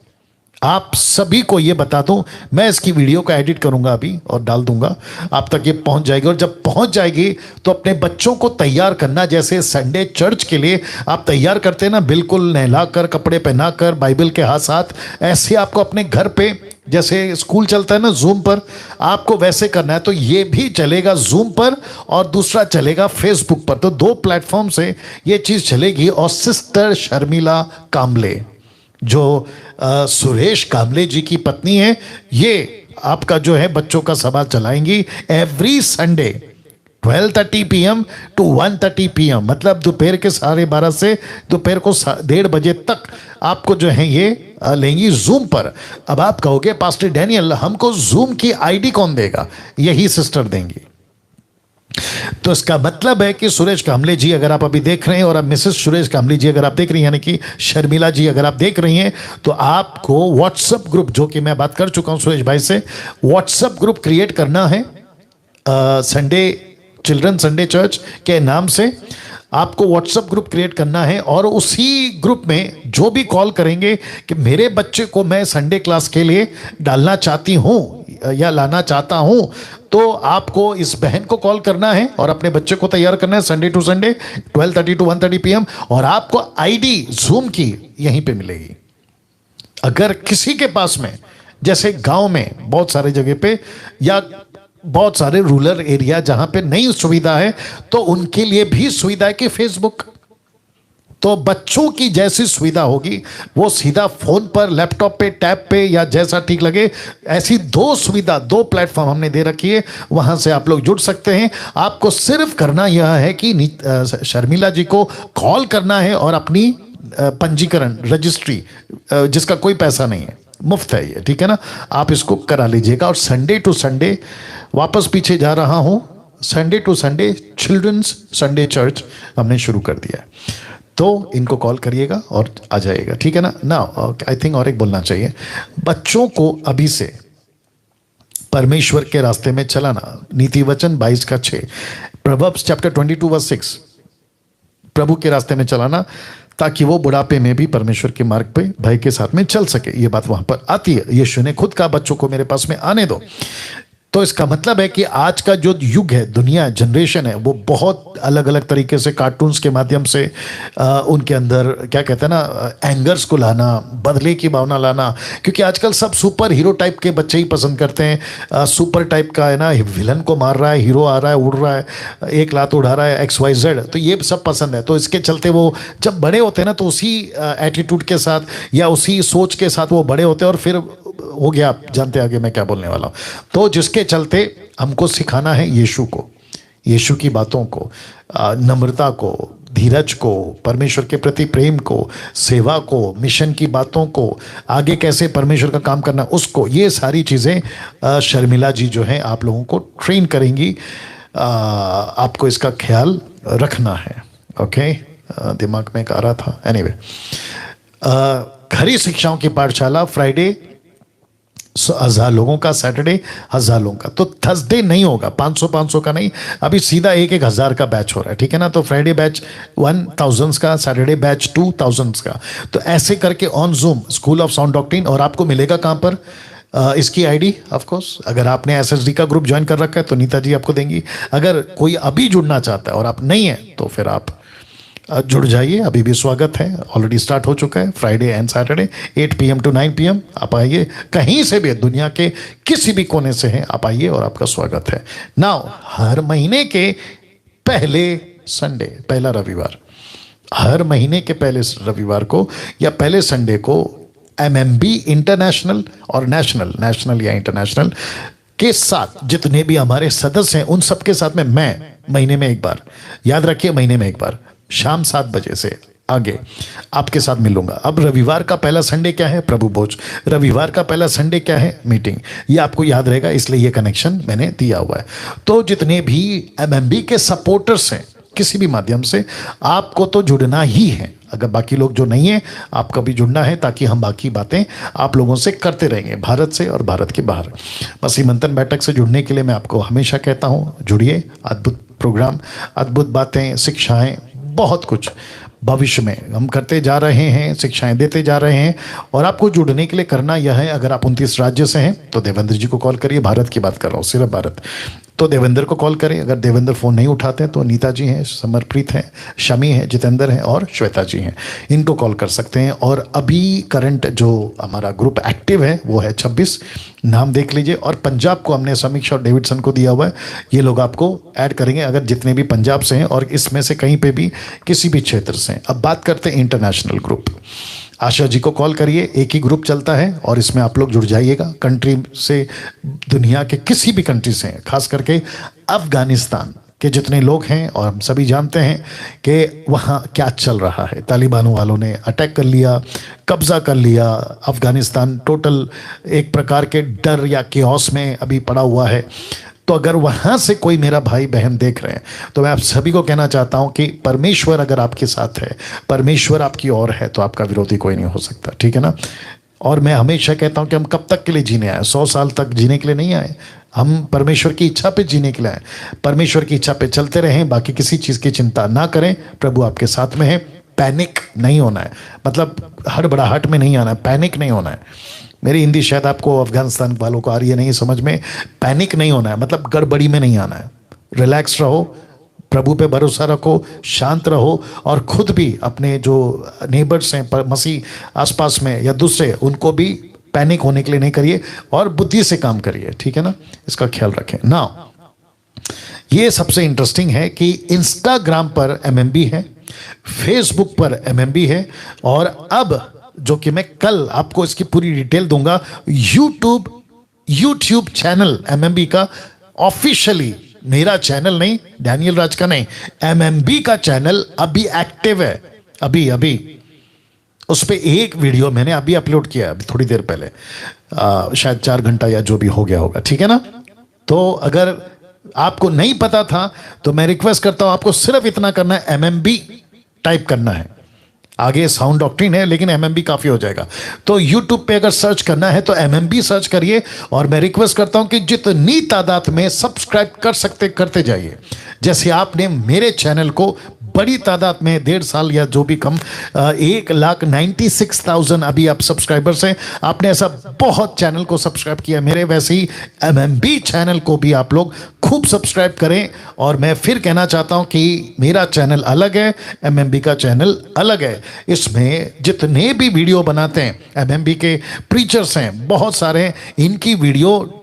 आप सभी को ये बता दूं, मैं इसकी वीडियो को एडिट करूंगा अभी और डाल दूंगा, आप तक ये पहुंच जाएगी। और जब पहुंच जाएगी तो अपने बच्चों को तैयार करना, जैसे संडे चर्च के लिए आप तैयार करते हैं ना, बिल्कुल नहलाकर, कपड़े पहनाकर, बाइबल के हाथ साथ, ऐसे आपको अपने घर पे जैसे स्कूल चलता है ना जूम पर, आपको वैसे करना है। तो ये भी चलेगा जूम पर और दूसरा चलेगा फेसबुक पर, तो 2 प्लेटफॉर्म से ये चीज चलेगी। और सिस्टर शर्मिला कामले, जो सुरेश कामले जी की पत्नी है, ये आपका जो है बच्चों का सभा चलाएंगी every Sunday 12:30 PM to 1:30 PM, मतलब दोपहर के 12:30 से दोपहर को 1:30 बजे तक आपको जो है ये लेंगी जूम पर। अब आप कहोगे पास्टर डैनियल, हमको जूम की आईडी कौन देगा? यही सिस्टर देंगी। तो इसका मतलब है कि सुरेश कामले जी अगर आप अभी देख रहे हैं, और अब मिसेस सुरेश कामले जी अगर आप देख रही हैं, यानी कि शर्मिला जी अगर आप देख रही हैं, तो आपको व्हाट्सएप ग्रुप, जो कि मैं बात कर चुका हूं सुरेश भाई से, व्हाट्सएप ग्रुप क्रिएट करना है संडे चिल्ड्रन संडे चर्च के नाम से। आपको व्हाट्सएप ग्रुप क्रिएट करना है और उसी ग्रुप में जो भी कॉल करेंगे कि मेरे बच्चे को मैं संडे क्लास के लिए डालना चाहती हूं या लाना चाहता हूं, तो आपको इस बहन को कॉल करना है और अपने बच्चे को तैयार करना है Sunday to Sunday 12:30 to 1:30 PM, और आपको आईडी जूम की यहीं पे मिलेगी। अगर किसी के पास में, जैसे गांव में बहुत सारे जगह पे या बहुत सारे रूरल एरिया जहां पे नई सुविधा है, तो उनके लिए भी सुविधा है कि फेसबुक। तो बच्चों की जैसी सुविधा होगी वो सीधा फोन पर, लैपटॉप पे, टैब पे, या जैसा ठीक लगे, ऐसी 2 सुविधा, 2 प्लेटफॉर्म हमने दे रखी है, वहां से आप लोग जुड़ सकते हैं। आपको सिर्फ करना यह है कि शर्मिला जी को कॉल करना है और अपनी पंजीकरण, रजिस्ट्री, जिसका कोई पैसा नहीं है, मुफ्त है ये, ठीक है ना, आप इसको करा लीजिएगा। और संडे टू संडे, वापस पीछे जा रहा हूं, Sunday to Sunday children's Sunday church हमने शुरू कर दिया है, तो इनको कॉल करिएगा और आ जाएगा, ठीक है ना। आई थिंक और एक बोलना चाहिए, बच्चों को अभी से परमेश्वर के रास्ते में चलाना। नीति वचन 22:6, प्रोवर्ब्स चैप्टर 22:6, प्रभु के रास्ते में चलाना, ताकि वो बुढ़ापे में भी परमेश्वर के मार्ग पे भाई के साथ में चल सके। ये बात वहां पर आती है। यीशु ने खुद कहा, बच्चों को मेरे पास में आने दो। तो इसका मतलब है कि आज का जो युग है, दुनिया, जनरेशन है, वो बहुत अलग अलग तरीके से कार्टून्स के माध्यम से उनके अंदर क्या कहते हैं ना, एंगर्स को लाना, बदले की भावना लाना, क्योंकि आजकल सब सुपर हीरो टाइप के बच्चे ही पसंद करते हैं। सुपर टाइप का है ना, विलन को मार रहा है, हीरो आ रहा है, उड़ रहा है, एक लात उड़ा रहा है, XYZ, तो ये सब पसंद है। तो इसके चलते वो जब बड़े होते हैं ना, तो उसी एटीट्यूड के साथ या उसी सोच के साथ वो बड़े होते हैं, और फिर हो गया, आप जानते आगे मैं क्या बोलने वाला हूं। तो जिसके चलते हमको सिखाना है यीशु को, यीशु की बातों को, नम्रता को, धीरज को, परमेश्वर के प्रति प्रेम को, सेवा को, मिशन की बातों को, आगे कैसे परमेश्वर का काम करना उसको, ये सारी चीज़ें शर्मिला जी जो है आप लोगों को ट्रेन करेंगी। आपको इसका ख्याल रखना है। ओके, दिमाग में एक आ रहा था, एनीवे। खरी शिक्षाओं की पाठशाला फ्राइडे 1000 लोगों का, सैटरडे 1000 लोगों का। तो थर्सडे नहीं होगा, 500 का नहीं, अभी सीधा 1000 का बैच हो रहा है, ठीक है ना। तो फ्राइडे बैच 1000 का, सैटरडे बैच 2000 का। तो ऐसे करके on zoom school of sound doctrine. और आपको मिलेगा कहां पर इसकी आईडी? ऑफ कोर्स अगर आपने SSD का ग्रुप ज्वाइन कर रखा है तो नीता जी आपको देंगी। अगर कोई अभी जुड़ना चाहता है और आप नहीं है, तो फिर आप जुड़ जाइए, अभी भी स्वागत है, ऑलरेडी स्टार्ट हो चुका है। Friday and Saturday 8 PM to 9 PM आप आइए, कहीं से भी दुनिया के किसी भी कोने से हैं आप आइए और आपका स्वागत है। नाउ हर महीने के पहले संडे, पहला रविवार, हर महीने के पहले रविवार को या पहले संडे को MMB इंटरनेशनल और नेशनल या इंटरनेशनल के साथ जितने भी हमारे सदस्य हैं उन सबके साथ में मैं महीने में एक बार, याद रखिए महीने में एक बार, शाम 7 बजे से आगे आपके साथ मिलूंगा। अब रविवार का पहला संडे क्या है? प्रभु भोज। रविवार का पहला संडे क्या है? मीटिंग। ये आपको याद रहेगा, इसलिए ये कनेक्शन मैंने दिया हुआ है। तो जितने भी MMB के सपोर्टर्स हैं किसी भी माध्यम से, आपको तो जुड़ना ही है। अगर बाकी लोग जो नहीं है, आपका भी जुड़ना है, ताकि हम बाकी बातें आप लोगों से करते रहेंगे, भारत से और भारत के बाहर। मसीह मंथन बैठक से जुड़ने के लिए मैं आपको हमेशा कहता हूँ, जुड़िए। अद्भुत प्रोग्राम, अद्भुत बातें, शिक्षाएं, बहुत कुछ भविष्य में हम करते जा रहे हैं, शिक्षाएं देते जा रहे हैं। और आपको जुड़ने के लिए करना यह है, अगर आप 29 राज्य से हैं तो देवेंद्र जी को कॉल करिए। भारत की बात कर रहा हूँ, सिर्फ भारत, तो देवेंद्र को कॉल करें। अगर देवेंद्र फ़ोन नहीं उठाते हैं तो नीता जी हैं, समरप्रीत हैं, शमी हैं, जितेंद्र हैं और श्वेता जी हैं, इनको कॉल कर सकते हैं। और अभी करंट जो हमारा ग्रुप एक्टिव है वो है 26, नाम देख लीजिए। और पंजाब को हमने समीक्षा और डेविडसन को दिया हुआ है, ये लोग आपको ऐड करेंगे अगर जितने भी पंजाब से हैं और इसमें से कहीं पे भी किसी भी क्षेत्र से हैं। अब बात करते हैं इंटरनेशनल ग्रुप। आशा जी को कॉल करिए, एक ही ग्रुप चलता है और इसमें आप लोग जुड़ जाइएगा। कंट्री से, दुनिया के किसी भी कंट्री से, खास करके अफगानिस्तान के जितने लोग हैं, और हम सभी जानते हैं कि वहाँ क्या चल रहा है। तालिबानों वालों ने अटैक कर लिया, कब्जा कर लिया। अफगानिस्तान टोटल एक प्रकार के डर या केओस में अभी पड़ा हुआ है। तो अगर वहाँ से कोई मेरा भाई बहन देख रहे हैं तो मैं आप सभी को कहना चाहता हूँ कि परमेश्वर अगर आपके साथ है, परमेश्वर आपकी ओर है, तो आपका विरोधी कोई नहीं हो सकता, ठीक है ना। और मैं हमेशा कहता हूँ कि हम कब तक के लिए जीने आए? 100 साल तक जीने के लिए नहीं आए, हम परमेश्वर की इच्छा पे जीने के लिए आए। परमेश्वर की इच्छा पे चलते रहें, बाकी किसी चीज़ की चिंता ना करें। प्रभु आपके साथ में है। पैनिक नहीं होना है, मतलब हड़बड़ाहट में नहीं आना है, पैनिक नहीं होना है। मेरी हिंदी शायद आपको अफगानिस्तान वालों को आ रही है नहीं समझ में। पैनिक नहीं होना है, मतलब गड़बड़ी में नहीं आना है। रिलैक्स रहो, प्रभु पे भरोसा रखो, शांत रहो, और खुद भी अपने जो नेबर्स हैं मसीह आसपास में या दूसरे, उनको भी पैनिक होने के लिए नहीं करिए और बुद्धि से काम करिए, ठीक है ना। इसका ख्याल रखें ना। ये सबसे इंटरेस्टिंग है कि इंस्टाग्राम पर MMB है, फेसबुक पर MMB है, और अब जो कि मैं कल आपको इसकी पूरी डिटेल दूंगा, यूट्यूब चैनल MMB का ऑफिशियली, मेरा चैनल नहीं, डैनियल राज का नहीं, MMB का चैनल अभी एक्टिव है। अभी उस पर एक वीडियो मैंने अभी अपलोड किया, अभी थोड़ी देर पहले, शायद 4 घंटा या जो भी हो गया होगा, ठीक है ना। तो अगर आपको नहीं पता था तो मैं रिक्वेस्ट करता हूं, आपको सिर्फ इतना करना है, MMB टाइप करना है। आगे साउंड डॉक्ट्रिन है, लेकिन MMB काफी हो जाएगा। तो YouTube पे अगर सर्च करना है तो MMB सर्च करिए, और मैं रिक्वेस्ट करता हूं कि जितनी तादाद में सब्सक्राइब कर सकते करते जाइए। जैसे आपने मेरे चैनल को बड़ी तादाद में 1.5 साल या जो भी कम 1,96,000 अभी आप सब्सक्राइबर्स हैं, आपने ऐसा बहुत चैनल को सब्सक्राइब किया मेरे, वैसे ही MMB चैनल को भी आप लोग खूब सब्सक्राइब करें। और मैं फिर कहना चाहता हूं कि मेरा चैनल अलग है, MMB का चैनल अलग है। इसमें जितने भी वीडियो बनाते हैं MMB के प्रीचर्स हैं बहुत सारे, इनकी वीडियो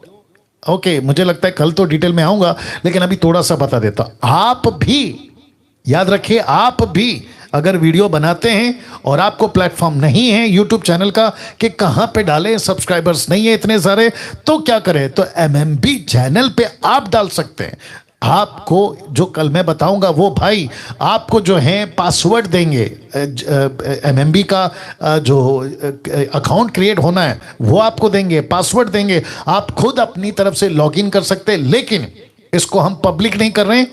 ओके, मुझे लगता है कल तो डिटेल में आऊंगा, लेकिन अभी थोड़ा सा बता देता हूं। आप भी याद रखिए, आप भी अगर वीडियो बनाते हैं और आपको प्लेटफॉर्म नहीं है यूट्यूब चैनल का कि कहां पे डालें, सब्सक्राइबर्स नहीं है इतने सारे, तो क्या करें, तो MMB चैनल पे आप डाल सकते हैं। आपको जो कल मैं बताऊंगा वो भाई आपको जो है पासवर्ड देंगे, MMB का जो अकाउंट क्रिएट होना है वो आपको देंगे, पासवर्ड देंगे, आप खुद अपनी तरफ से लॉगिन कर सकते हैं। लेकिन इसको हम पब्लिक नहीं कर रहे हैं।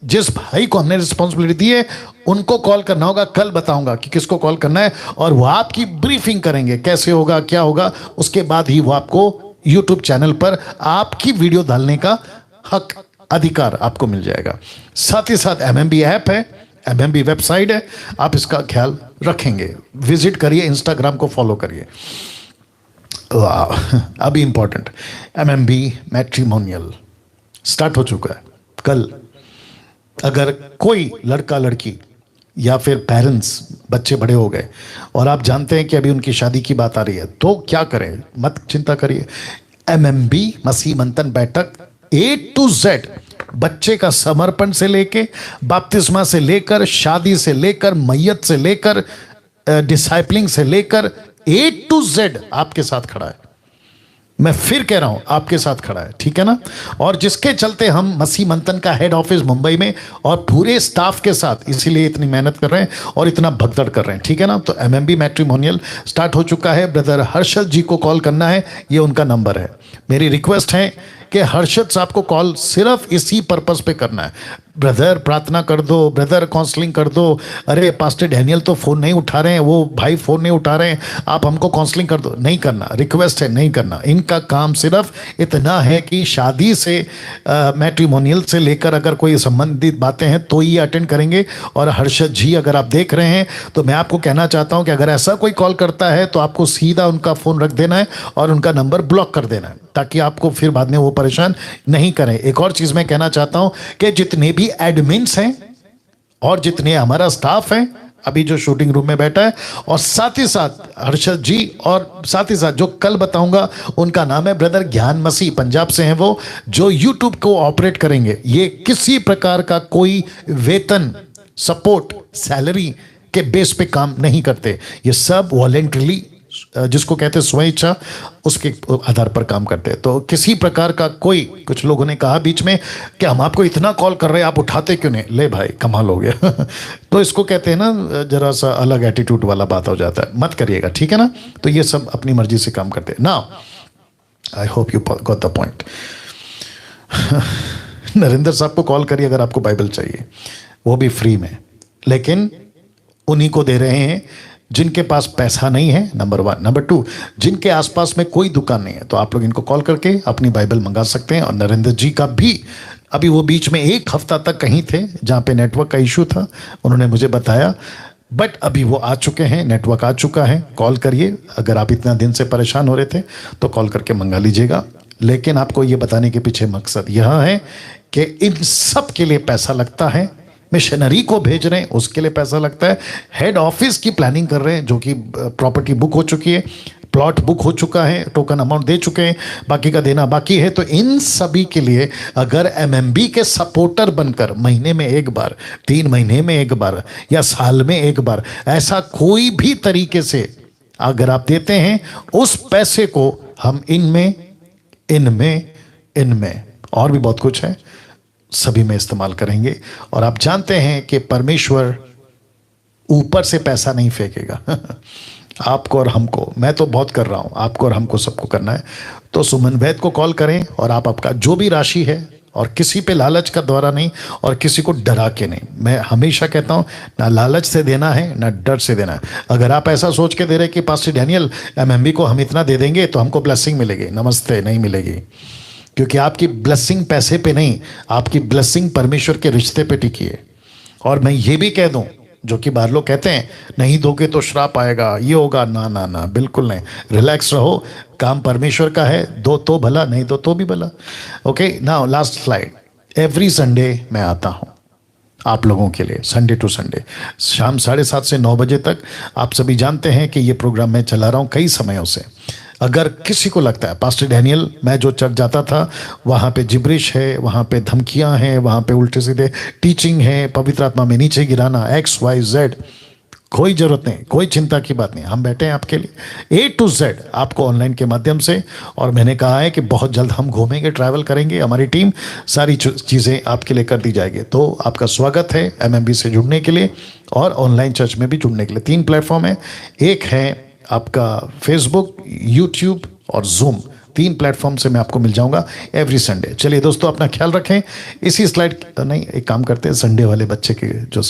जिस भाई को हमने रिस्पॉन्सिबिलिटी दी है उनको कॉल करना होगा, कल बताऊंगा कि किसको कॉल करना है, और वो आपकी ब्रीफिंग करेंगे कैसे होगा, क्या होगा। उसके बाद ही वो आपको यूट्यूब चैनल पर आपकी वीडियो डालने का हक, अधिकार आपको मिल जाएगा। साथ ही साथ MMB ऐप है, MMB वेबसाइट है, आप इसका ख्याल रखेंगे। विजिट करिए, इंस्टाग्राम को फॉलो करिए। वाह, अभी इंपॉर्टेंट, MMB मैट्रिमोनियल स्टार्ट हो चुका है कल। अगर कोई लड़का लड़की या फिर पेरेंट्स, बच्चे बड़े हो गए और आप जानते हैं कि अभी उनकी शादी की बात आ रही है, तो क्या करें? मत चिंता करिए। MMB मसीह मंथन बैठक A to Z, बच्चे का समर्पण से लेके, बपतिस्मा से लेकर, शादी से लेकर, मैयत से लेकर, डिसाइपलिंग से लेकर A to Z आपके साथ खड़ा है। मैं फिर कह रहा हूं, आपके साथ खड़ा है, ठीक है ना? और जिसके चलते हम मसीह मंथन का हेड ऑफिस मुंबई में और पूरे स्टाफ के साथ इसीलिए इतनी मेहनत कर रहे हैं और इतना भगदड़ कर रहे हैं, ठीक है ना? तो MMB मैट्रिमोनियल स्टार्ट हो चुका है। ब्रदर हर्षद जी को कॉल करना है, ये उनका नंबर है। मेरी रिक्वेस्ट है कि हर्षद साहब को कॉल सिर्फ इसी पर्पस पे करना है। ब्रदर प्रार्थना कर दो, ब्रदर काउंसलिंग कर दो, अरे पास्टर डैनियल तो फोन नहीं उठा रहे हैं, वो भाई फोन नहीं उठा रहे हैं, आप हमको काउंसलिंग कर दो। नहीं करना, रिक्वेस्ट है, नहीं करना। इनका काम सिर्फ इतना है कि शादी से मैट्रिमोनियल से लेकर अगर कोई संबंधित बातें हैं तो ही अटेंड करेंगे। और हर्षद जी अगर आप देख रहे हैं तो मैं आपको कहना चाहता हूं कि अगर ऐसा कोई कॉल करता है तो आपको सीधा उनका फोन रख देना है और उनका नंबर ब्लॉक कर देना है, ताकि आपको फिर बाद में वो परेशान नहीं करें। एक और चीज मैं कहना चाहता हूं कि जितने भी एडमिन्स हैं और जितने हमारा स्टाफ है अभी जो शूटिंग रूम में बैठा है, और साथ ही साथ हर्षद जी, और साथ ही साथ जो कल बताऊंगा उनका नाम है ब्रदर ज्ञान मसीह, पंजाब से हैं वो, जो यूट्यूब को ऑपरेट करेंगे। ये किसी प्रकार का कोई वेतन, सपोर्ट, सैलरी के बेस पे काम नहीं करते, ये सब वॉलेंटरीली, जिसको कहते हैं स्वेच्छा, उसके आधार पर काम करते हैं। तो किसी प्रकार का कोई, कुछ लोगों ने कहा बीच में कि हम आपको इतना कॉल कर रहे हैं, आप उठाते क्यों नहीं? ले भाई, कमाल हो गया। तो इसको कहते हैं ना, जरा सा अलग एटीट्यूड वाला बात हो जाता है, मत करिएगा, ठीक है ना? तो ये सब अपनी मर्जी से काम करते हैं। Now I hope you got the point. Narendra साहब को कॉल करिए अगर आपको बाइबल चाहिए, वो भी फ्री में, लेकिन उन्हीं को दे रहे हैं जिनके पास पैसा नहीं है, नंबर 1। नंबर 2, जिनके आसपास में कोई दुकान नहीं है, तो आप लोग इनको कॉल करके अपनी बाइबल मंगा सकते हैं। और नरेंद्र जी का भी अभी वो बीच में 1 हफ्ता तक कहीं थे जहाँ पे नेटवर्क का इशू था, उन्होंने मुझे बताया, बट अभी वो आ चुके हैं, नेटवर्क आ चुका है। कॉल करिए अगर आप इतना दिन से परेशान हो रहे थे तो कॉल करके मंगा लीजिएगा। लेकिन आपको ये बताने के पीछे मकसद यह है कि इन सब के लिए पैसा लगता है। मिशनरी को भेज रहे हैं, उसके लिए पैसा लगता है। हेड ऑफिस की प्लानिंग कर रहे हैं, जो कि प्रॉपर्टी बुक हो चुकी है, प्लॉट बुक हो चुका है, टोकन अमाउंट दे चुके हैं, बाकी का देना बाकी है। तो इन सभी के लिए अगर MMB के सपोर्टर बनकर महीने में 1 बार, 3 महीने में 1 बार या साल में 1 बार, ऐसा कोई भी तरीके से अगर आप देते हैं, उस पैसे को हम इनमें और भी बहुत कुछ है, सभी में इस्तेमाल करेंगे। और आप जानते हैं कि परमेश्वर ऊपर से पैसा नहीं फेंकेगा। आपको और हमको, मैं तो बहुत कर रहा हूं, आपको और हमको सबको करना है। तो सुमन वैद को कॉल करें और आप आपका जो भी राशि है, और किसी पे लालच का द्वारा नहीं और किसी को डरा के नहीं। मैं हमेशा कहता हूं, ना लालच से देना है ना डर से देना है। अगर आप ऐसा सोच के दे रहे कि पास्टर डैनियल MMB को हम इतना दे देंगे तो हमको ब्लेसिंग मिलेगी, नमस्ते, नहीं मिलेगी। क्योंकि आपकी ब्लेसिंग पैसे पे नहीं, आपकी ब्लेसिंग परमेश्वर के रिश्ते पे टिकी है। और मैं ये भी कह दूं, जो कि बाहर लोग कहते हैं नहीं दोगे तो श्राप आएगा, ये होगा, ना ना ना, बिल्कुल नहीं। रिलैक्स रहो, काम परमेश्वर का है, दो तो भला, नहीं दो तो भी भला। Okay, now last slide. Every Sunday मैं आता हूं आप लोगों के लिए, संडे टू संडे, शाम 7:30 से 9 बजे तक। आप सभी जानते हैं कि ये प्रोग्राम मैं चला रहा हूं कई समयों से। अगर किसी को लगता है पास्टर डैनियल, मैं जो चर्च जाता था वहाँ पे जिब्रिश है, वहाँ पे धमकियाँ हैं, वहाँ पे उल्टे सीधे टीचिंग है, पवित्र आत्मा में नीचे गिराना, XYZ, कोई जरूरत नहीं, कोई चिंता की बात नहीं। हम बैठे हैं आपके लिए A to Z, आपको ऑनलाइन के माध्यम से। और मैंने कहा है कि बहुत जल्द हम घूमेंगे, ट्रैवल करेंगे, हमारी टीम सारी चीज़ें आपके लिए कर दी जाएगी। तो आपका स्वागत है MMB से जुड़ने के लिए और ऑनलाइन चर्च में भी जुड़ने के लिए। 3 प्लेटफॉर्म है, एक है आपका फेसबुक, यूट्यूब और जूम। 3 प्लेटफॉर्म से मैं आपको मिल जाऊंगा एवरी संडे। चलिए दोस्तों, अपना ख्याल रखें। इसी स्लाइड नहीं, एक काम करते हैं, संडे वाले बच्चे के जो